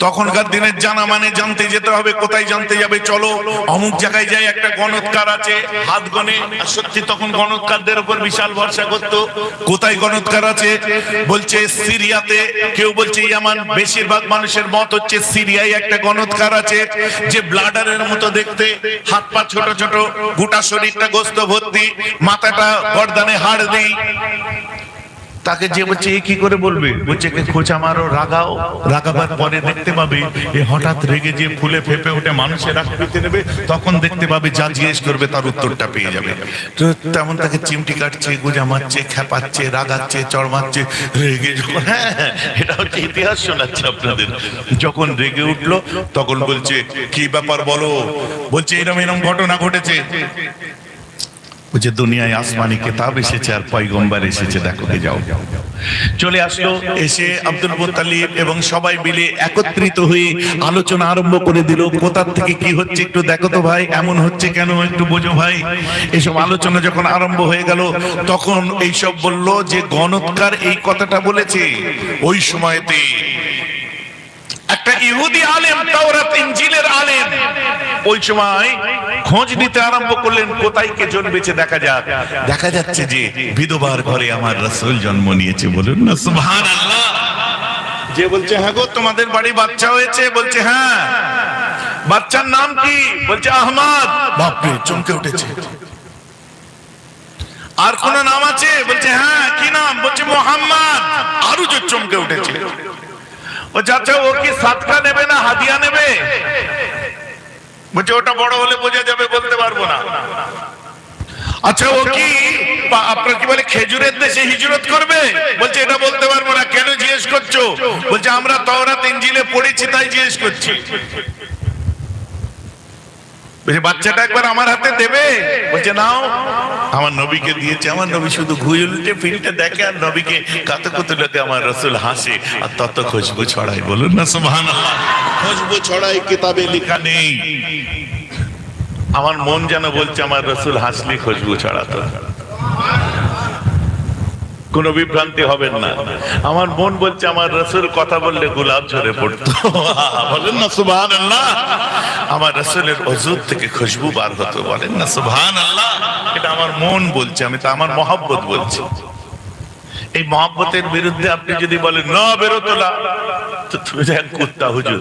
তখনকার দিনের জানা মানে জানতে যেতে হবে। কোথায় জানতে যাবে? চলো অমুক জায়গায় যাই, একটা গণৎকার আছে, হাত গনে। আর সত্যি তখন গণৎকারদের উপর বিশাল ভরসা করতো। কোথায় গণৎকার আছে? বলছে সিরিয়াতে, কেউ বলছে ইয়ামান। বেশিরভাগ মানুষের মত হচ্ছে সিরিয়ায় একটা গণৎকার আছে, যে ব্লাডারের মতো দেখতে, হাত পা ছোট ছোট, গোটা শরীরটা গোস্ত ভর্তি, মাথাটা গর্দানে হাড় নেই। তাকে যে বলছে এ কি করে বলবে? বলছে খোঁচা মারো, রাগাও, রাগাবার পরে দেখতে পাবে এ হঠাৎ রেগে যে ফুলে ফেপে ওঠে, মানুষের আকৃতি নেবে, তখন দেখতে পাবে যা জিজ্ঞেস করবে তার উত্তরটা পেয়ে যাবে। তো তেমন তাকে চিমটি কাটছে, গোজা মারছে, খেপাচ্ছে, রাগাচ্ছে, চড় মারছে। রেগে যখন, হ্যাঁ এটা হচ্ছে ইতিহাস শোনাচ্ছে আপনাদের, যখন রেগে উঠলো তখন বলছে কি ব্যাপার বলো? বলছে এরম এরম ঘটনা ঘটেছে। যে দুনিয়ায় আসমানি কিতাব এসেছে আর পয়গম্বর এসেছে, দেখো কে যাও। চলে আসলো, এসে আব্দুল মুত্তালিব এবং সবাই মিলে একত্রিত হয়ে আলোচনা আরম্ভ করে দিল। কোথার থেকে কি হচ্ছে একটু দেখো তো ভাই, এমন হচ্ছে কেন একটু বোঝো ভাই। এসব আলোচনা যখন আরম্ভ হয়ে গেল, তখন এইসব বলল যে গণৎকার এই কথাটা বলেছে। ওই সময়তে একটা ইহুদি আলেম, তাওরাত ইনজিলের আলেম, ওই সময় খোঁজ নিতে আরম্ভ করলেন কোথায় কে জন্মেছে দেখা যাক। দেখা যাচ্ছে যে বিধবার ঘরে আমার রাসূল জন্ম নিয়েছে। বলুন না সুবহানাল্লাহ। যে বলছে হ্যাঁ গো তোমাদের বাড়ি বাচ্চা হয়েছে? বলছে হ্যাঁ। বাচ্চার নাম কি? বলছে আহমদ। বাপরে, চমকে উঠেছে। আর কোন নাম আছে? বলছে হ্যাঁ। কি নাম? বলছে মুহাম্মদ। আরো যে চমকে উঠেছে। ও চাচা, ও কি সাদকা নেবে না হাদিয়া নেবে? বলছে ওটা বড় হলে বোঝা যাবে, বলতে পারবো না। আচ্ছা, ও কি আপনার কি বলে খেজুরের দেশে হিজরত করবে? বলছে এটা বলতে পারবো না। কেন জিজ্ঞেস করছো? বলছে আমরা তাওরাত ইনজিলে পড়েছি তাই জিজ্ঞেস করছি। বলছে বাচ্চাটা একবার আমার হাতে দেবে? বলছে নাও। আমার নবীকে দিয়েছে। আমার নবী শুধু ঘুরে উল্টে ফিল্টে দেখে, আর নবীকে কত কত লোকে আমার রাসূল হাসে আর তত খুশবু ছড়ায়। বলুন না সুবহানাল্লাহ। খুশবু ছড়ায়, কিতাবে লেখা নেই। আমার মন যেন বলছে আমার রাসূল হাসলে খুশবু ছড়াতো। কোনো বিভ্রান্তি হবেন না। আমার মন বলছে আমার রাসূল কথা বললে গোলাপ ঝরে পড়তো। বলেন না সুবহানাল্লাহ। আমার রাসূলের ওযুর থেকে খুশবু বার হতো। বলেন না সুবহানাল্লাহ। এটা আমার মন বলছে, আমি তো আমার মহব্বত বলছি। এই মহব্বতের বিরুদ্ধে আপনি যদি বলেন না বেরোতো না, তো তুমি এক কুত্তা হুজুর।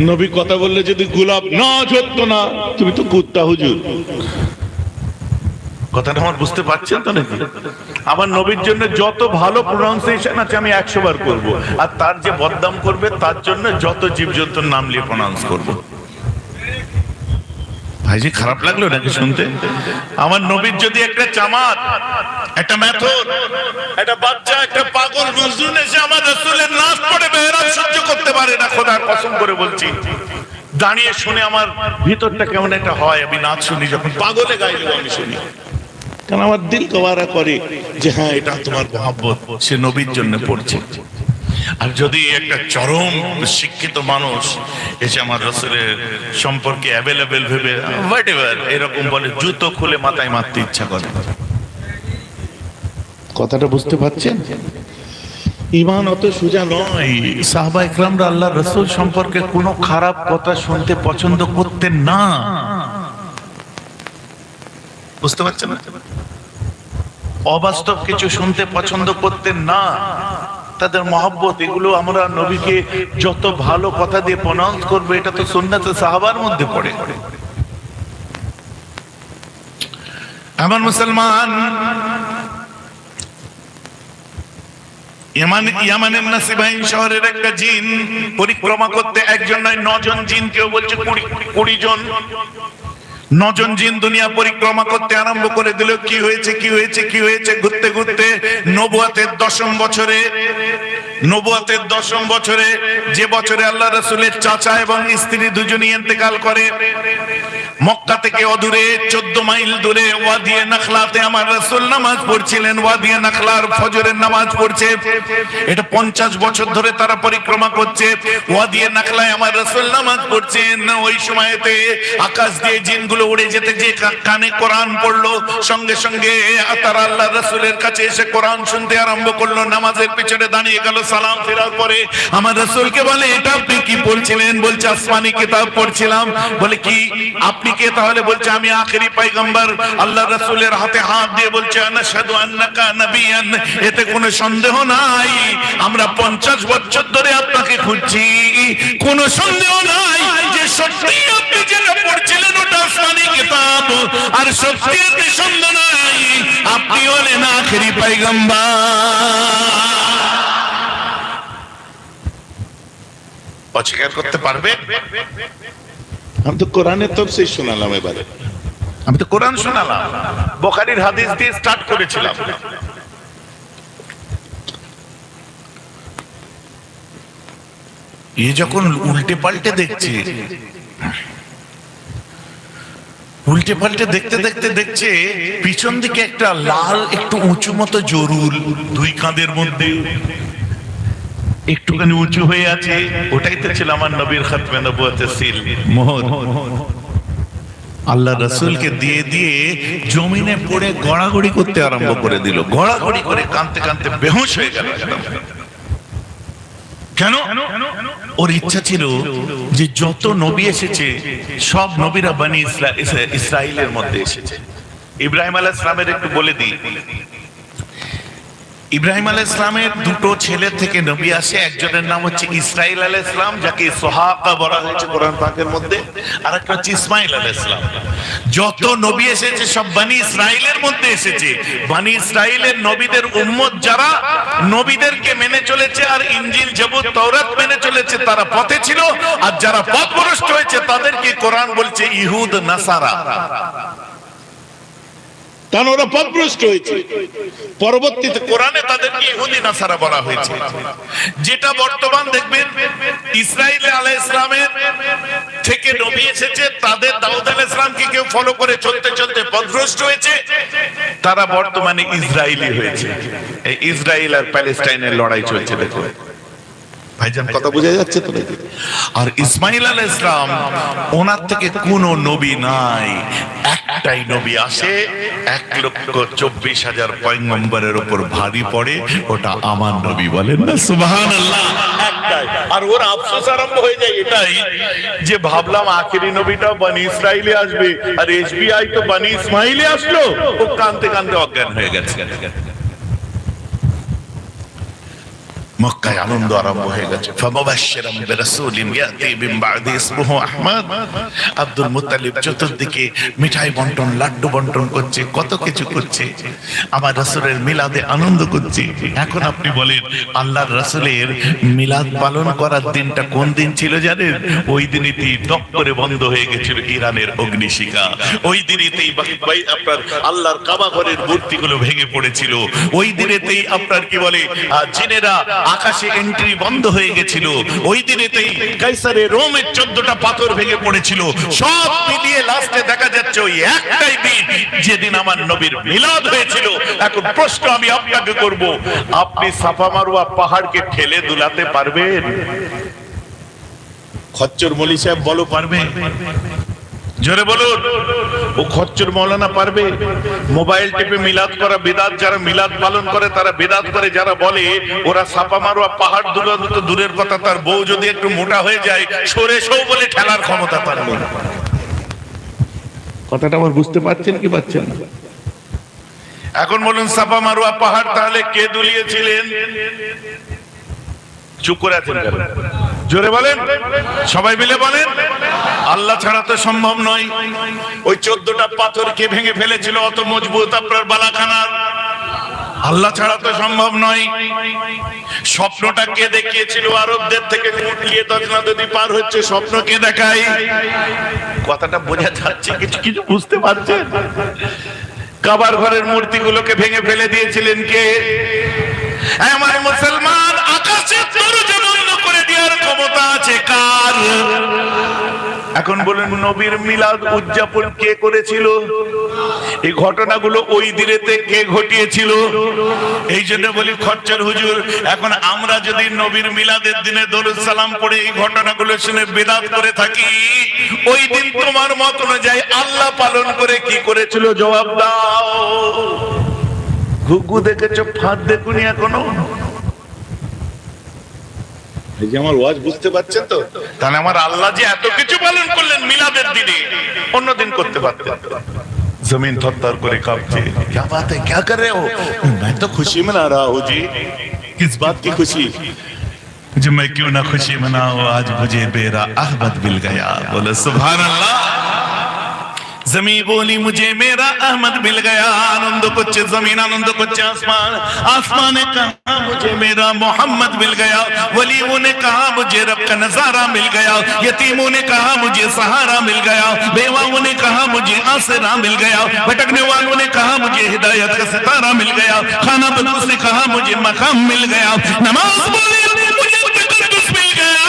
নবী কথা বললে যদি গোলাপ না ঝরতো না, তুমি তো কুত্তা হুজুর। কথাটা আমার বুঝতে পারছেন তো নাকি? আমার নবীর জন্য যত ভালো প্রোনাউন্সিয়েশন আছে আমি 100 বার করব, আর তার যে বদনাম করবে তার জন্য যত জীবজন্তুর নাম নিয়ে প্রোনাউন্স করব। ভাইজি খারাপ লাগলো নাকি শুনতে? আমার নবীর যদি একটা চামার, একটা মেথর, একটা বাচ্চা, একটা পাগল মজনুন এসে আমার রাসূলের নাচ পড়ে মেহরাব সহ্য করতে পারে না, খোদার কসম করে বলছি, দাঁড়িয়ে শুনে আমার ভিতরটা কেমন একটা হয়। আমি নাচ শুনি যখন, পাগলে গাইলেও আমি শুনি, কারণ আমার দিল গওয়ারা করে যে হ্যাঁ এটা তোমার মহব্বত, সে নবীর জন্য পড়ছে। আর যদি একটা চরম শিক্ষিত মানুষ এসে আমার রাসূলের সম্পর্কে অ্যাভেলেবেল ভেবে হোয়াটএভার এরকম বলে, জুতো খুলে মাথায় মারতে ইচ্ছা করে। কথাটা বুঝতে পারছেন? ঈমান অত সোজা নয়। সাহাবা ইকরামরা আল্লাহর রাসূল সম্পর্কে কোনো খারাপ কথা শুনতে পছন্দ করতেন না। বুঝতে পারছেন না? অবাস্তব কিছু শুনতে পছন্দ করতেন না। তাদের মহব্বত, এগুলো আমরা নবীকে যত ভালো কথা দিয়ে প্রনাউন্স করবো, এটা তো সুন্নাতে সাহাবার মধ্যে পড়ে। আমার মুসলমান ইয়ামানের নাসিবাইন শহরের একটা জিন পরিক্রমা করতে, একজন নয় 9 জন জিন, কেউ বলছে 20 জন, 9 জন জিন দুনিয়া পরিক্রমা করতে আরম্ভ করে দিল। কি হয়েছে কি হয়েছে কি হয়েছে? ঘুরতে ঘুরতে নবুয়তের 10ম বছরে, নবুয়তের 10ম বছরে, যে বছরে আল্লাহ রাসূলের চাচা এবং স্ত্রী দুজনই ইন্তেকাল করে, মক্কা থেকে অদূরে 14 মাইল দূরে ওয়াদিয়ে নাখলাতে আমার রাসূল নামাজ পড়ছিলেন। ওয়াদিয়ে নাখলার ফজরের নামাজ পড়ছে, এটা 50 বছর ধরে তারা পরিক্রমা করছে। ওয়াদিয়ে নাখলায় আমার রাসূল নামাজ পড়ছেন। ওই সময়তে আকাশ দিয়ে জিনগুলো উড়ে যেতে যে কানে কোরআন পড়লো, সঙ্গে সঙ্গে তারা আল্লাহ রাসূলের কাছে এসে কোরআন শুনতে আরম্ভ করলো। নামাজের পিছনে দাঁড়িয়ে গেল, সালাম ফেরার পরে আমার রাসূলকে বলে, এটা আপনি কি পড়ছিলেন? বলছে আসমানি কিতাব পড়ছিলাম। বলে কি আপনি কে? তাহলে বলছে আমি আখেরি পয়গম্বর। আল্লাহ রাসূলের হাতে হাত দিয়ে বলছে আনাশহাদু আন্নাকা নাবিয়ান, এতে কোনো সন্দেহ নাই আমরা 50 বছর ধরে আপনাকে খুঁজছি, কোনো সন্দেহ নাই যে সত্যি আপনি যেটা পড়ছিলেন ওটা আসমানি কিতাব, আর সত্যি এতে সন্দেহ নাই আপনি হলেন আখেরি পয়গম্বর। অস্বীকার করতে পারবে? हम तो कुरान तफसीर শোনালাম এবারে। আমি তো কোরআন শোনালাম, বুখারীর হাদিস দিয়ে স্টার্ট করেছিলাম। এ যখন উল্টে পাল্টে দেখছে, উল্টে পাল্টে দেখতে দেখতে দেখছে পিছন দিকে একটা লাল একটু উঁচু মতো জরুল, দুই কাঁধের মধ্যে একটুখানি উঁচু হয়ে আছে। ওটাই তো ছিল আমার নবীর খাতমে নবুয়তের সিল, মোহর। আল্লাহ রাসূলকে দিয়ে দিয়ে জমিনে পড়ে গড়াগড়ি করতে আরম্ভ করে দিল। গড়াগড়ি করে কাঁদতে কাঁদতে বেহুশ হয়ে গেল। কেন? ওর ইচ্ছা ছিল যে যত নবী এসেছে সব নবীরা বনি ইসরাইলের মধ্যে এসেছে। ইব্রাহিম আলাইহিস সালামের একটু বলে দিই, ইব্রাহিম আলাইহিস সালামের দুটো ছেলে থেকে নবী আসে। একজনের নাম হচ্ছে ইসরাইল আলাইহিস সালাম, যাকে ইসহাক বলা হয়েছে কোরআন পাকের মধ্যে, আর একটা হচ্ছে ইসমাইল আলাইহিস সালাম। যত নবী এসেছে সব বনি ইসরাইলের মধ্যে এসেছে। বনি ইসরাইলের নবীদের উম্মত যারা নবীদেরকে মেনে চলেছে আর ইনজিল জবুর তাওরাত মেনে চলেছে তারা পথে ছিল, আর যারা পথভ্রষ্ট হয়েছে তাদেরকে কোরআন বলছে ইহুদ নাসারা। কারণ ওরা পথভ্রষ্ট হয়েছে, পরবর্তীতে কোরআনে তাদেরকে ইহুদি নাসারা বলা হয়েছে। যেটা বর্তমান দেখবেন ইসরাইল আলাইহিস সালামের থেকে নবী এসেছে, তাদের দাউদ আলাইহিস সালামকে কেউ ফলো করে চলতে চলতে পথভ্রষ্ট হয়েছে, তারা বর্তমানে ইসরায়েলি হয়েছে। এই ইসরায়েল আর প্যালেস্টাইনের লড়াই চলছে, দেখো ভাইজান কথা বোঝা যাচ্ছে তো নাকি? আর ইসমাইল আলাইহিস সালাম ওনার থেকে কোনো নবী নাই, একটাই নবী আসে, 1,24,000 পয়গম্বরের উপর ভারী পড়ে, ওটা আমার নবী। বলেন না সুবহানাল্লাহ। একটাই। আর ওর আফসোস আরম্ভ হয়ে যায় এটাই যে ভাবলাম আখেরি নবীটাও বনি ইসরায়েলে আসবে, আর এসবিআই তো বনি ইসমাইলে আসলো। ও কাঁদতে কাঁদতে অজ্ঞান হয়ে গেছে। মক্কায় আনন্দ আরম্ভ হয়ে গেছে। ফাবাশশিরাম বিরাসূলিন ইয়াতি মিন বাদি ইসমুহু আহমদ। আব্দুল মুত্তালিব চতুর্দিকে মিঠাই বন্টন, লাড্ডু বন্টন করছে, কত কিছু করছে, আমার রাসূলের মিলাদে আনন্দ করছে। এখন আপনি বলেন আল্লাহর রাসূলের মিলাদ পালন করার দিনটা কোন দিন ছিল জানেন? ওই দিনেই টপ করে বন্ধ হয়ে গেছিল ইরানের অগ্নিশিখা। ওই দিনেই আপনার আল্লাহর কাবা ঘরের মূর্তিগুলো ভেঙে পড়েছিল। ওই দিনেই আপনার কি বলে জিনেরা আকাশে এন্ট্রি বন্ধ হয়ে গেছিল। ওই দিনেতেই কাইসারের রোমের 14টা পাথর ভেঙে পড়েছিল। সব মিলিয়ে লাস্টে দেখা যাচ্ছে ওই একটাই দিন যেদিন আমার নবীর মিলাদ হয়েছিল। এখন প্রশ্ন আমি আপনাকে করব, আপনি সাফা মারওয়া পাহাড়কে ঠেলে দুলাতে পারবেন? খচ্চর মলি সাহেব বলো পারবে? জোরে বলুন। ও খচ্চর মৌলানা পারবে? মোবাইল টিপে মিলাদ করা বিদাত, যারা মিলাদ পালন করে তারা বিদাত করে, যারা বলে ওরা সাফা মারওয়া পাহাড় দুলানো তো দূরের কথা, তার বউ যদি একটু মোটা হয়ে যায় সরে সৌ বলে ঠেলার ক্ষমতা তার নেই। কথাটা আমার বুঝতে পারছেন কি পাচ্ছেন না? এখন বলুন সাফা মারওয়া পাহাড় তাহলে কে দুলিয়েছিলেন? চুপ করে আছেন কেন? জোরে বলেন, সবাই মিলে বলেন। আল্লাহ ছাড়া তো সম্ভব নয়। ওই 14টা পাথর কে ভেঙে ফেলেছিল অত মজবুত আপনার বালাখানার? আল্লাহ ছাড়া তো সম্ভব নয়। স্বপ্নটা কে দেখিয়েছিল? আরবদের থেকে উট নিয়ে দজনা নদী পার হচ্ছে, স্বপ্ন কে দেখায়? কথাটা বোঝা যাচ্ছে? কিছু কিছু বুঝতে পারছেন? কাবার ঘরের মূর্তিগুলোকে ভেঙে ফেলে দিয়েছিলেন কে? আমার মুসলমান, আকাশের দরজা বন্ধ করে দেওয়ার ক্ষমতা আছে কার? এখন বলেন নবীর মিলাদ উদযাপন কে করেছিল? এই ঘটনাগুলো ওই দিনেতে কে ঘটিয়েছিল? এই জন্য বলি খচ্চর হুজুর, এখন আমরা যদি নবীর মিলাদের দিনে দরুদ সালাম পড়ে এই ঘটনাগুলো শুনে বিদআত করে থাকি, ওই দিন তোমার মত অনুযায়ী আল্লাহ পালন করে কি করেছিল জবাব দাও। ঘুঘু দেখেছো, ফাঁদ দেখুনি এখনো? এই যে আমার ওয়াজ বুঝতে পারছেন তো? তাহলে আমার আল্লাহ যে এত কিছু পালন করলেন মিলাদের দিনে, অন্য দিন করতে পারতেন। जमीन थर করে কাঁপছে। क्या बात है, क्या कर रहे हो? मैं तो खुशी मना रहा हूँ जी। किस बात की खुशी? जो मैं क्यों ना खुशी मनाऊं, आज मुझे मेरा अहमद मिल गया। बोलो सुभान अल्लाह। जमीन बोली मुझे मेरा अहमद मिल गया। आनंद করছে जमीन, आनंद করছে आसमान। आसमान ने कहा मुझे मेरा मोहम्मद मिल गया। वलियों ने कहा मुझे रब का नजारा मिल गया। यतीमों ने कहा मुझे सहारा मिल गया। बेवाओं ने कहा मुझे आसरा मिल गया। भटकने वालों ने कहा मुझे हिदायत का सितारा मिल गया। खाना बदूस ने कहा मुझे मकाम मिल गया। नमाज बोली मुझे तकद्दुस मिल गया।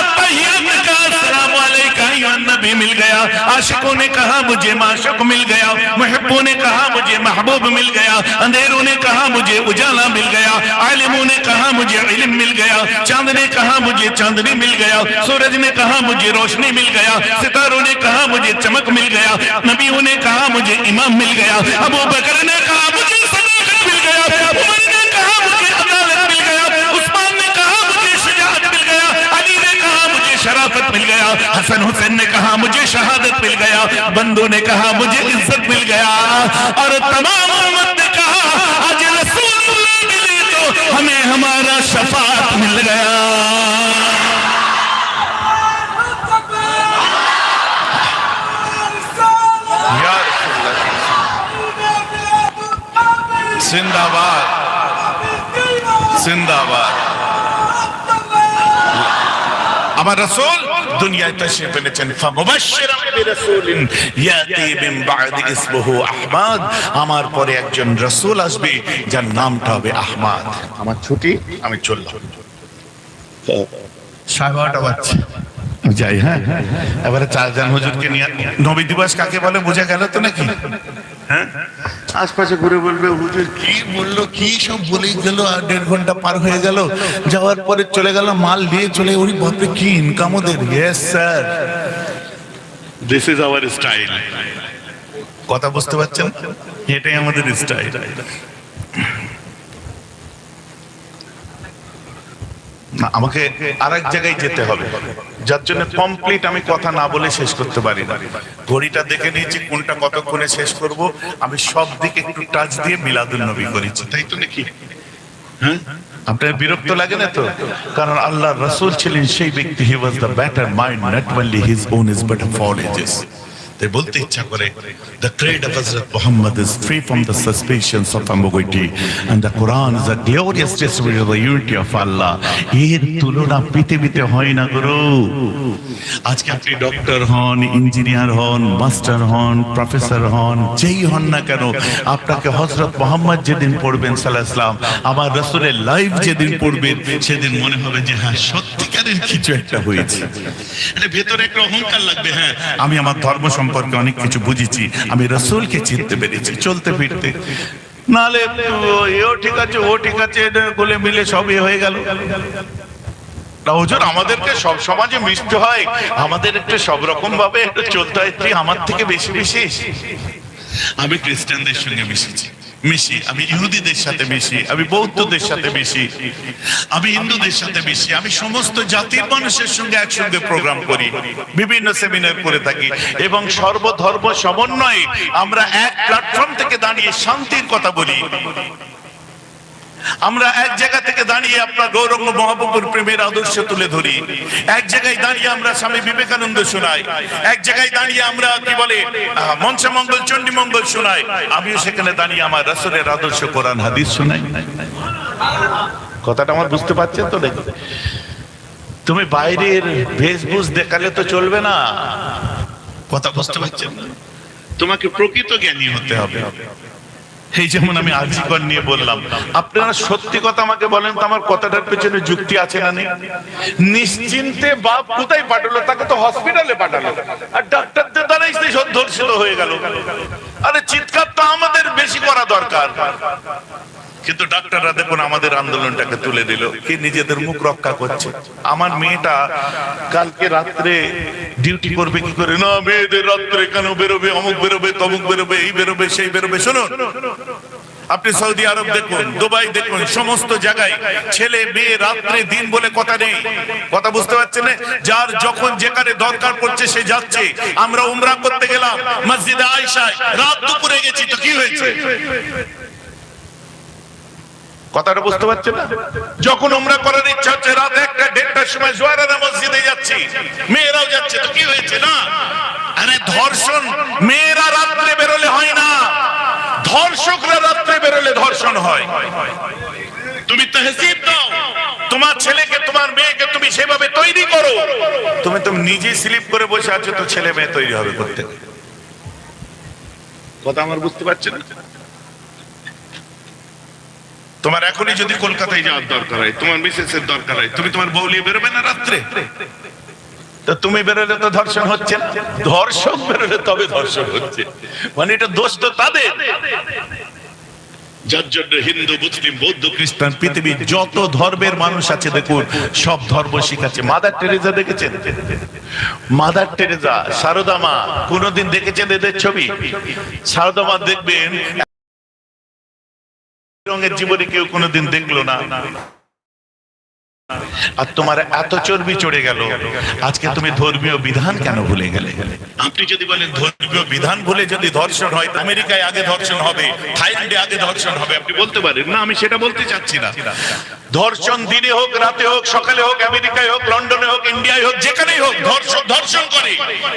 अत्तहियात का अस्सलामु अलैका या नबी मिल गया। आशिकों ने कहा मुझे माशुक मिल गया। मुहिब्बों ने कहा मुझे महबूब मिल गया। अंधेरों ने कहा मुझे उजाला मिल गया। आलिमों ने कहा मुझे इल्म मिल गया। चांद ने कहा मुझे चांदनी मिल गया। सूरज ने कहा मुझे रोशनी मिल गया। सितारों ने कहा मुझे चमक मिल गया। नबियों ने कहा मुझे इमाम मिल गया। अबू बकर ने कहा मुझे सदाकत मिल गया। उमर ने कहा मुझे अदालत मिल गया। उस्मान ने कहा मुझे शुजाअत मिल गया। अली ने कहा मुझे शराफत मिल गया। हसन हुसैन ने कहा मुझे शहादत मिल गया। बंदों ने कहा मुझे इज्जत मिल गया। और तमाम उम्मत ने कहा आज रसूलुल्लाह मिले तो हमें हमारा शफाअत मिल गया। या जिंदाबाद, जिंदाबाद। আমার রাসূল দুনিয়ায় তাশরীফ এনেছেন। ফামুবাশশিরান বিরাসূলিন ইয়াতি মিন বা'দি ইসমুহু আহমদ। আমার পরে একজন রাসূল আসবে যার নামটা হবে আহমদ। আমার ছুটি, আমি চললাম। 12:30 বাজছে, যাই। হ্যাঁ, এবারে চারজন হুজুরকে নিয়ে নবী দিবস কাকে বলে বোঝা গেল তো নাকি? হ্যাঁ, আশপাশে ঘুরে বলবে হুজুর কি বললো, কি সব বলেই গেল। আর 1.5 ঘন্টা পার হয়ে গেল, যাওয়ার পরে চলে গেল মাল নিয়ে চলে। ওই বাপরে কি ইনকাম ওদের। Yes sir, this is our style. কথা বুঝতে পারছেন? এটাই আমাদের স্টাইল। না, আমাকে আরেক জায়গায় যেতে হবে, যার জন্য কমপ্লিট আমি কথা না বলে শেষ করতে পারি না। ঘড়িটা দেখে নিয়েছি কোনটা কতক্ষণে শেষ করব। আমি সব দিকে একটু টাচ দিয়ে মিলাদুন নবী করেছি, তাই তো নাকি? হ্যাঁ, আপনার বিরক্ত লাগে না তো? কারণ আল্লাহ রাসূল ছিলেন সেই ব্যক্তি, he was the better mind, not only his own is but for ages. তাই বলতে ইচ্ছা করে, the creed of Hazrat Muhammad is free from the suspicions of ambiguity and the Quran is a glorious testimony of the unity of Allah. এর তুলনা পৃথিবীতে হয় না গুরু। আজকে আপনি ডক্টর হন, ইঞ্জিনিয়ার হন, মাস্টার হন, প্রফেসর হন, যেই হন না কেন, আপনাকে হযরত মুহাম্মদ যেদিন পড়বেন সাল্লাল্লাহু আলাইহি ওয়াসাল্লাম, আমার রাসূলের লাইফ যেদিন পড়বেন, সেদিন মনে হবে যে হ্যাঁ সত্যিকারের কিছু একটা হয়েছে। এটা ভেতরে একটা অহংকার লাগবে, হ্যাঁ আমি আমার ধর্ম সম্পর্কে অনেক কিছু বুঝেছি, আমি রাসূলকে চিনতে পেরেছি চলতে ফিরতে। নালে এও ঠিক আছে, ও ঠিক আছে, গোলে মিলে সবই হয়ে গেল। না হুজুর, আমাদেরকে সব সমাজে মিশতে হয়, আমাদের একটু সব রকম ভাবে একটু চলতে হয়। তুই আমার থেকে বেশি বেশি। আমি খ্রিস্টানদের সঙ্গে মিশি, আমি ইহুদিদের সাথে মিশি, আমি বৌদ্ধদের সাথে মিশি, আমি হিন্দুদের সাথে মিশি, আমি সমস্ত জাতির মানুষের সঙ্গে একসঙ্গে প্রোগ্রাম করি, বিভিন্ন সেমিনার করে থাকি এবং সর্বধর্ম সমন্বয়ে আমরা এক প্ল্যাটফর্ম থেকে দাঁড়িয়ে শান্তির কথা বলি। আমরা এক জায়গা থেকে দাঁড়িয়ে আপনার গৌরঙ্গ মহাপ্রভুর প্রেমের আদর্শ তুলে ধরি, এক জায়গায় দাঁড়িয়ে আমরা স্বামী বিবেকানন্দ শোনাই, এক জায়গায় দাঁড়িয়ে আমরা কি বলে মঞ্চমঙ্গল চণ্ডী মঙ্গল শোনাই, আমিও সেখানে দাঁড়িয়ে আমার রাসূলের আদর্শ কোরআন হাদিস শোনাই। কথাটা আমার বুঝতে পারছেন তো নাকি? তুমি বাইরের বেশভূষ দেখালে তো চলবে না। কথা বুঝতে পারছেন? তোমাকে প্রকৃত জ্ঞানী হতে হবে। এই যেমন আমি আরজিকর নিয়ে বললাম, আপনারা সত্যি কথা আমাকে বলেন তো, আমার কথাটার পেছনে যুক্তি আছে না নেই? নিশ্চিন্তে বাপ কোথায় পাঠালো? তাকে তো হসপিটালে পাঠালো, আর ডাক্তারদের দ্বারাই সে ধর্ষিত হয়ে গেল। আরে চিৎকার তো আমাদের বেশি করা দরকার, কিন্তু ডাক্তাররা দেখুন আমাদের আন্দোলনটাকে তুলে দিল, কি নিজেদের মুখ রক্ষা করছে। আমার মেয়েটা কালকে রাত্রে ডিউটি করবে কি করে, না মেয়েদের রাত্রে কেন বেরোবে, অমুক বেরোবে, তমুক বেরোবে, এই বেরোবে, সেই বেরোবে। শুনুন, আপনি সৌদি আরব দেখুন, দুবাই দেখুন, সমস্ত জায়গায় ছেলে মেয়ে রাত্রে দিন বলে কথা নেই। কথা বুঝতে পারছেন না? যার যখন যেখানে দরকার পড়ছে সে যাচ্ছে। আমরা উমরা করতে গেলাম মসজিদে আয়েশায়, রাত দুপুরে গেছি, তো কি হয়েছে? কথাটা বুঝতে পারছেন না? যখন উমরা করার ইচ্ছা হচ্ছে রাত 1টা 1:30টার সময় জোয়ারানা মসজিদে যাচ্ছি, মেয়েরাও যাচ্ছে, তো কি হয়েছে? না, আরে ধর্ষণ মেয়েরা রাত্রে বেরোলে হয় না, ধর্ষকরা রাত্রে বেরোলে ধর্ষণ হয়। তুমি তহসিব দাও, তোমার ছেলেকে তোমার মেয়েকে তুমি সেভাবে তৈরি করো। তুমি নিজে স্লিপ করে বসে আছো, তো ছেলে মেয়ে তৈরি হবে করতে। কথা আমার বুঝতে পারছেন না? তোমার এখনই যদি কলকাতায় যাওয়ার দরকার হয়, তোমার মিসেসের দরকার হয়, তুমি তোমার বউ নিয়ে বেরোবে না রাত্রে? তো তুমি বেরোলে তো ধর্ষণ হচ্ছে না, ধর্ষক বেরোলে তবে ধর্ষণ হচ্ছে। মানে এটা দোষ তো তাদের, যার জন্য হিন্দু, মুসলিম, বৌদ্ধ, খ্রিস্টান, পৃথিবীর যত ধর্মের মানুষ আছে দেখুন, সব ধর্ম শিখাচ্ছে। মাদার টেরেজা দেখেছেন? মাদার টেরেজা, সারদা মা, কোনদিন দেখেছেন এদের ছবি? সারদা মা দেখবেন রঙের জীবনে কেউ কোনোদিন দেখলো না। আর তোমার এত চর্বি চড়ে গেল, আজকে তুমি ধর্মীয় বিধান কেন ভুলে গেলে? আপনি যদি বলেন ধর্মীয় বিধান ভুলে যদি ধর্ষণ হয়, আমেরিকায় আগে ধর্ষণ হবে, থাইল্যান্ডে আগে ধর্ষণ হবে, আপনি বলতে পারেন না? আমি সেটা বলতে চাচ্ছি না। ধর্ষণ দিনে হোক, রাতে হোক, সকালে হোক, আমেরিকায় হোক, লন্ডনে হোক, ইন্ডিয়ায় হোক, যেখানেই হোক, ধর্ষণ করে।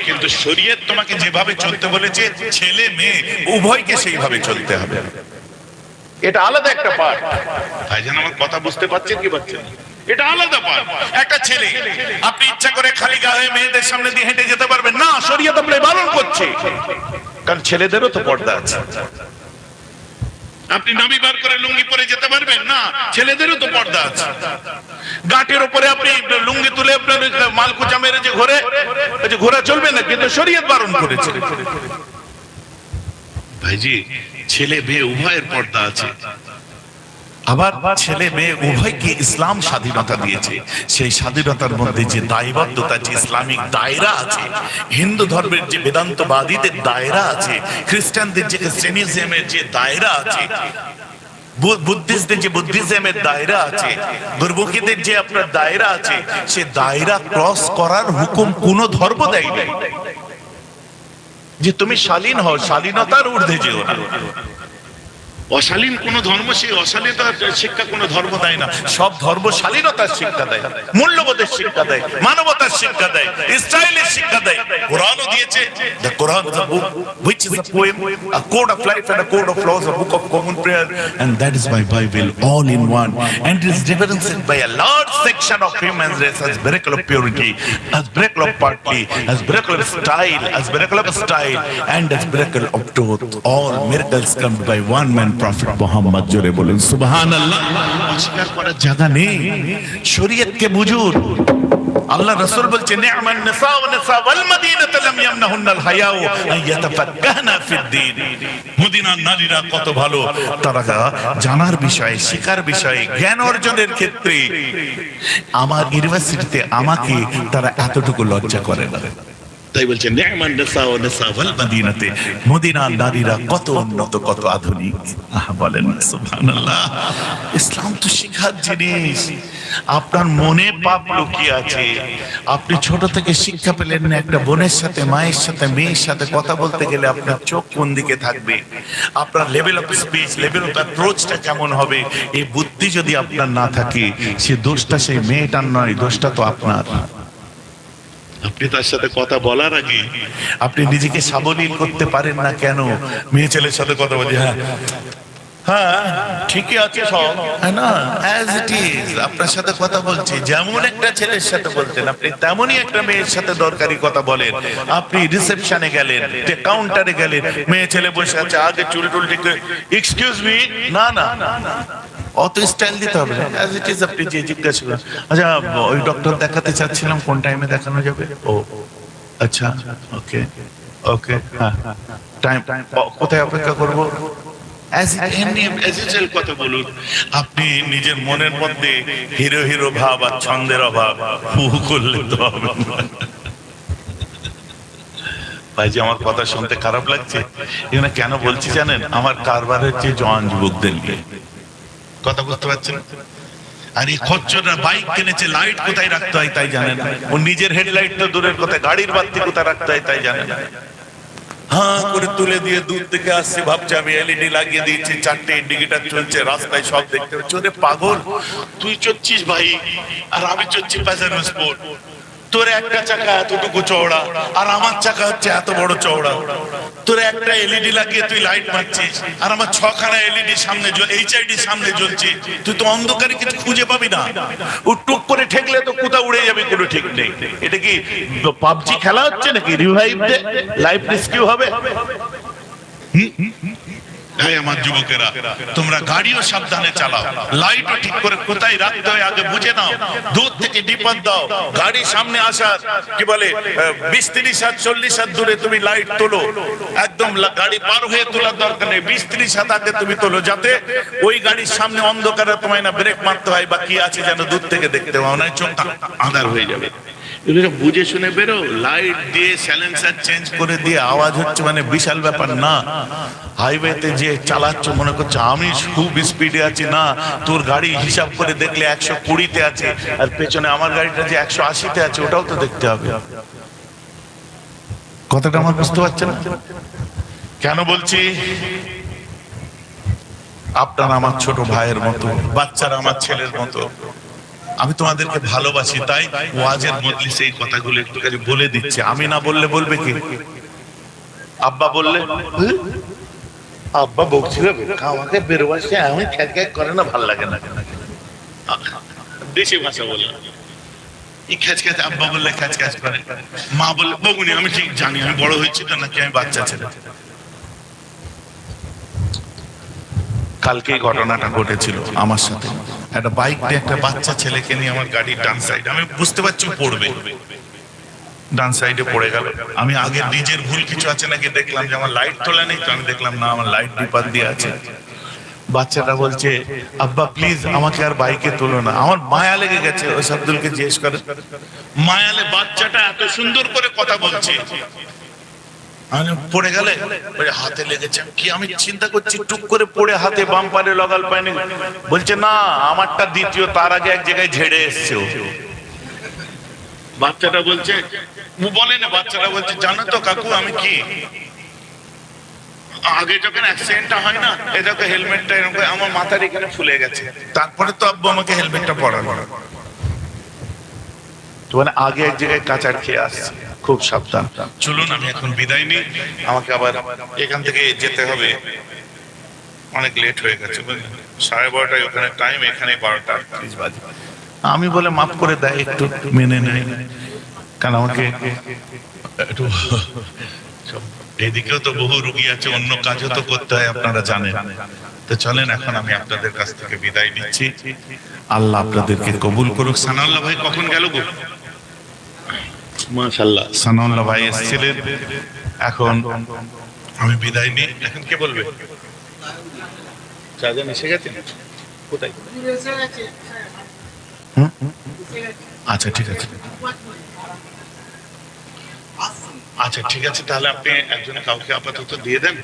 কিন্তু শরীয়ত তোমাকে যেভাবে চলতে বলেছে, ছেলে মেয়ে উভয়কে সেইভাবে চলতে হবে। এটা আলাদা একটা পার্ট। ভাইজান আমার কথা বুঝতে পারছেন কি পারছেন? এটা আলাদা পার্ট। একটা ছেলে আপনি ইচ্ছা করে খালি গায়ে মেয়েদের সামনে দিয়ে হেঁটে যেতে পারবেন না, শরীয়ত আপনাকে বারণ করছে। কারণ ছেলেদেরও তো পর্দা আছে। আপনি নাভি বার করে লুঙ্গি পরে যেতে পারবেন না, ছেলেদেরও তো পর্দা আছে। গাটের উপরে আপনি লুঙ্গি তুলে আপনার মালকুচা মেরে যে ঘোরা চলবে না, কিন্তু শরীয়ত বারণ করেছে। ভাইজি, ছেলে মেয়ে উভয়ের পর্দা আছে। আবার ছেলে মেয়ে উভয়কে ইসলাম স্বাধীনতা দিয়েছে। সেই স্বাধীনতার মধ্যে যে দায়বদ্ধতা, যে ইসলামিক দায়রা আছে, হিন্দু ধর্মের যে বেদান্তবাদীদের দায়রা আছে, খ্রিস্টানদের যে ক্রিশ্চিয়ানিজমের যে দায়রা আছে, বুদ্ধিস্টদের যে বুদ্ধিজমের দায়রা আছে, গুরমুখীদের যে আপনার দায়রা আছে, সে দায়রা ক্রস করার হুকুম কোন ধর্ম দেয় না। যে তুমি শালীন হও, শালীনতার ঊর্ধ্বে যেও না। অশালীন কোন ধর্ম সেই অশালীনতার শিক্ষা কোন ধর্ম দেয় না। সব ধর্ম শালীনতার শিক্ষা দেয়, মূল্যবোধের শিক্ষা দেয়, মানবতার শিক্ষা দেয়, স্টাইলের শিক্ষা দেয়। কোরআনও দিয়েছে, the Quran is a book which is a poem, a code of life and a code of laws, a book of common prayer, and that is my Bible all in one, and it is reverenced by a large section of human race as miracle of purity, as miracle of party, as miracle of style, and as miracle of truth. All miracles come by one man, prophet Muhammad. জোরে বলেন সুবহানাল্লাহ। অস্বীকার করার জায়গা নেই। শরীয়তকে বুঝুন। আল্লাহ রাসূল বলছেন, নি'মান নিসা ওয়া নিসা ওয়াল মাদিনাতু লাম ইয়ামনাহুন্নাল হায়াউ আন ইয়াতাফাক্কাহনা ফিদ-দ্বীন। মদিনার নারীরা কত ভালো, তারা জানার বিষয়ে, শিকার বিষয়ে, জ্ঞান অর্জনের ক্ষেত্রে আমার ইউনিভার্সিটিতে আমাকে তারা এতটুকু লজ্জা করে না। তাই বলছে নি'মান নিসা ওয়া নিসা ওয়াল মাদিনাতে, মদিনার নারীরা কত উন্নত, কত আধুনিক। বলেন সুবহানাল্লাহ। ইসলাম তো শিখার জিনিস। আপনার মনে পাপ লুকিয়ে আছে। আপনি ছোট থেকে শিক্ষা পেলেন না, একটা বোনের সাথে, মায়ের সাথে, মেয়ের সাথে কথা বলতে গেলে আপনার চোখ কোন দিকে থাকবে, আপনার level of speech, level of অ্যাপ্রোচটা কেমন হবে, এই বুদ্ধি যদি আপনার না থাকে, সে দোষটা সেই মেয়েটার নয়, দোষটা তো আপনার। আপনি তার সাথে কথা বলার আগে আপনি নিজেকে সাবলীল করতে পারেন না কেন? মেয়ে ছেলের সাথে কথা বলি, হ্যাঁ হ্যাঁ ঠিকই আছে সব। হ্যাঁ না, অ্যাজ ইট ইজ আপনার সাথে কথা বলছি, যেমন একটা ছেলের সাথে বলতেন আপনি তেমনই একটা মেয়ের সাথে দরকারি কথা বলেন। আপনি রিসেপশনে গেলেন, কাউন্টারে গেলেন, মেয়ে ছেলে বসে আছে, আগে চুল টুল ঠিক করে এক্সকিউজ মি, না না অত স্টাইল দিতে হবে না, অ্যাজ ইট ইজ আপনি যে জিজ্ঞাসা করেন। আচ্ছা ওই ডক্টর দেখাতে চাচ্ছিলাম, কোন টাইমে দেখানো যাবে? ও আচ্ছা, ওকে ওকে, হ্যাঁ টাইম কোথায় অপেক্ষা করবো? কথা বলুন। আপনি নিজের মনের মধ্যে হিরো হিরো ভাব আর ছন্দের অভাব হু করলে তো হবে না। ভাই যে আমার কথা শুনতে খারাপ লাগছে, এখানে কেন বলছি জানেন? আমার কারবার হচ্ছে জওয়ান যুবকদের নিয়ে, কথা বুঝতে পারছেন? আর এই খচ্চররা বাইক কিনেছে, লাইট কোথায় রাখতে হয় তাই জানে না। ও নিজের হেডলাইট তো দূরের কথা, গাড়ির বাতি কোথায় রাখতে হয় তাই জানে না। হ্যাঁ করে তুলে দিয়ে দূর থেকে আসছে, ভাবছে আমি এলইডি লাগিয়ে দিয়েছি, 4টে ইন্ডিকেটার চলছে, রাস্তায় সব দেখতে পাচ্ছি। ওরে পাগল, তুই চড়ছিস ভাই আর আমি চড়ছি প্যাসেঞ্জার স্পোর্ট, তোর একটা চাকা এতটুকু চওড়া আর আমার চাকা হচ্ছে এত বড় চওড়া, তোর একটা এলইডি লাগিয়ে তুই লাইট মারছিস আর আমার 6খানা এলইডি সামনে এইচআইডি সামনে জ্বলছে, তুই তো অন্ধকারে কিছু খুঁজে পাবি না। ও টুক করে ঠেকলে তো কোথাও উড়ে যাবে, কোনো ঠিক নেই। এটা কি পাবজি খেলা হচ্ছে নাকি? রিভাইভ দে, লাইফ রেস্কিউ হবে। এই আমার যুবকেরা, তোমরা গাড়িও সাবধানে চালাও, লাইটও ঠিক করে কোথায় রাখতে হয় আগে বুঝে নাও, দূর থেকে ডিপার দাও। গাড়ি সামনে আসার কি বলে 20-30 হাত 40 হাত দূরে তুমি লাইট তোলো, একদম গাড়ি পার হয়ে তোলার দরকার নেই, 20-30 হাত আগে তুমি তোলো, যাতে ওই গাড়ির সামনে অন্ধকারে তোমায় না ব্রেক মারতে হয় বা কি আছে যেন দূর থেকে দেখতে পাও, না চোখ আঁধার হয়ে যাবে। এগুলো বুঝে শুনে বেরো। লাইট দিয়ে সাইলেন্সার চেঞ্জ করে দিয়ে আওয়াজ হচ্ছে মানে বিশাল ব্যাপার না। হাইওয়েতে যে চালাচ্ছ মনে করছো আমি খুব স্পিডে আছি, না, তোর গাড়ি হিসাব করে দেখলে 120-তে আছে আর পেছনে আমার গাড়িটা যে 180-তে আছে, ওটাও তো দেখতে হবে। কথাটা আমার বুঝতে পারছেন না? কেন বলছি? আপনারা আমার ছোট ভাইয়ের মতো, বাচ্চারা আমার ছেলের মতো, আমি তোমাদেরকে ভালোবাসি, তাই ওয়াজের মধ্যে সেই কথাগুলো একটুখানি বলে দিচ্ছে। আমি না বললে বলবে কি? আব্বা বললে, আব্বা বকছিল আমাকে বেরোবাসে, আমি খ্যাক করে না, ভাল লাগে না। দেশি ভাষা বললাম, এই খ্যাচ খ্যাচ, আব্বা বললে খ্যাচ খ্যাচ করে, মা বললে বগুনি। আমি ঠিক জানি আমি বড় হয়েছি তো নাকি আমি বাচ্চা ছেলে। কালকে ঘটনাটা ঘটেছিল আমার সাথে। একটা বাইক দিয়ে একটা বাচ্চা ছেলেকে নিয়ে আমার গাড়ির ডান সাইড, আমি বুঝতে পারছি পড়বে, ডান সাইডে পড়ে গেল। আমি আগে নিজের ভুল কিছু আছে নাকি দেখলাম, যে আমার লাইট তোলা নেই, তো আমি দেখলাম না আমার লাইট ডিপার দিয়ে আছে। বাচ্চাটা বলছে আব্বা প্লিজ আমাকে আর বাইকে তোলো না। আমার মায়া লেগে গেছে। ওই আব্দুলকে জিজ্ঞেস করে, মায়ালে বাচ্চাটা এত সুন্দর করে কথা বলছে, পড়ে গেলে হাতে লেগেছে কি? আমি চিন্তা করছি টুক করে পড়ে হাতে বাম্পারে লাগাল পায়নি। বলছে না আমারটা দ্বিতীয়, তার আগে এক জায়গায় ঝেড়ে এসছে। বাচ্চাটা বলছে, বলে না, বাচ্চাটা বলছে জানো তো কাকু আমি কি, আগে যখন অ্যাক্সিডেন্টটা হয় না, এটাকে হেলমেটটা এরকম আমার মাথার এখানে ফুলে গেছে, তারপরে তো আব্বু আমাকে হেলমেটটা পরালো। মানে আগে এক জায়গায় কাঁচার খেয়ে আসছে। খুব সাবধান। চলুন আমি এখন বিদায় নিই, আমাকে আবার এখান থেকে যেতে হবে, অনেক লেট হয়ে গেছে। 12:30 ওখানে টাইম, এখানে 12:30 বাজে। আমি বলে মাফ করে দেয়, একটু মেনে নেয়, কারণ আমাকে একটু এদিকেও তো বহু রুগী আছে, অন্য কাজও তো করতে হয়, আপনারা জানেন। তো চলেন এখন আমি আপনাদের কাছ থেকে বিদায় নিচ্ছি। আল্লাহ আপনাদেরকে কবুল করুক। সানাউল্লাহ ভাই কখন গেল গো? মাশাআল্লাহ সানাউল্লাহ ভাই এসেছিলেন। এখন আমি বিদায় নিই। এখন কে বলবে? চারজন এসে গেছেন? কোথায়? আচ্ছা ঠিক আছে, আচ্ছা ঠিক আছে, তাহলে আপনি একজন কাউকে আপাতত দিয়ে দেন,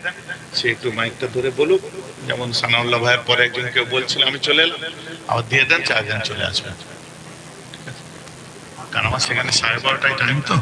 সে একটু মাইকটা ধরে বলুক। যেমন সানাউল্লাহ ভাইয়ের পরে একজন কেউ বলছিল, আমি চলে এলাম, আবার দিয়ে দেন, 4জন চলে আসবেন, কারণ আমার সেখানে 12:30 টাইম তো।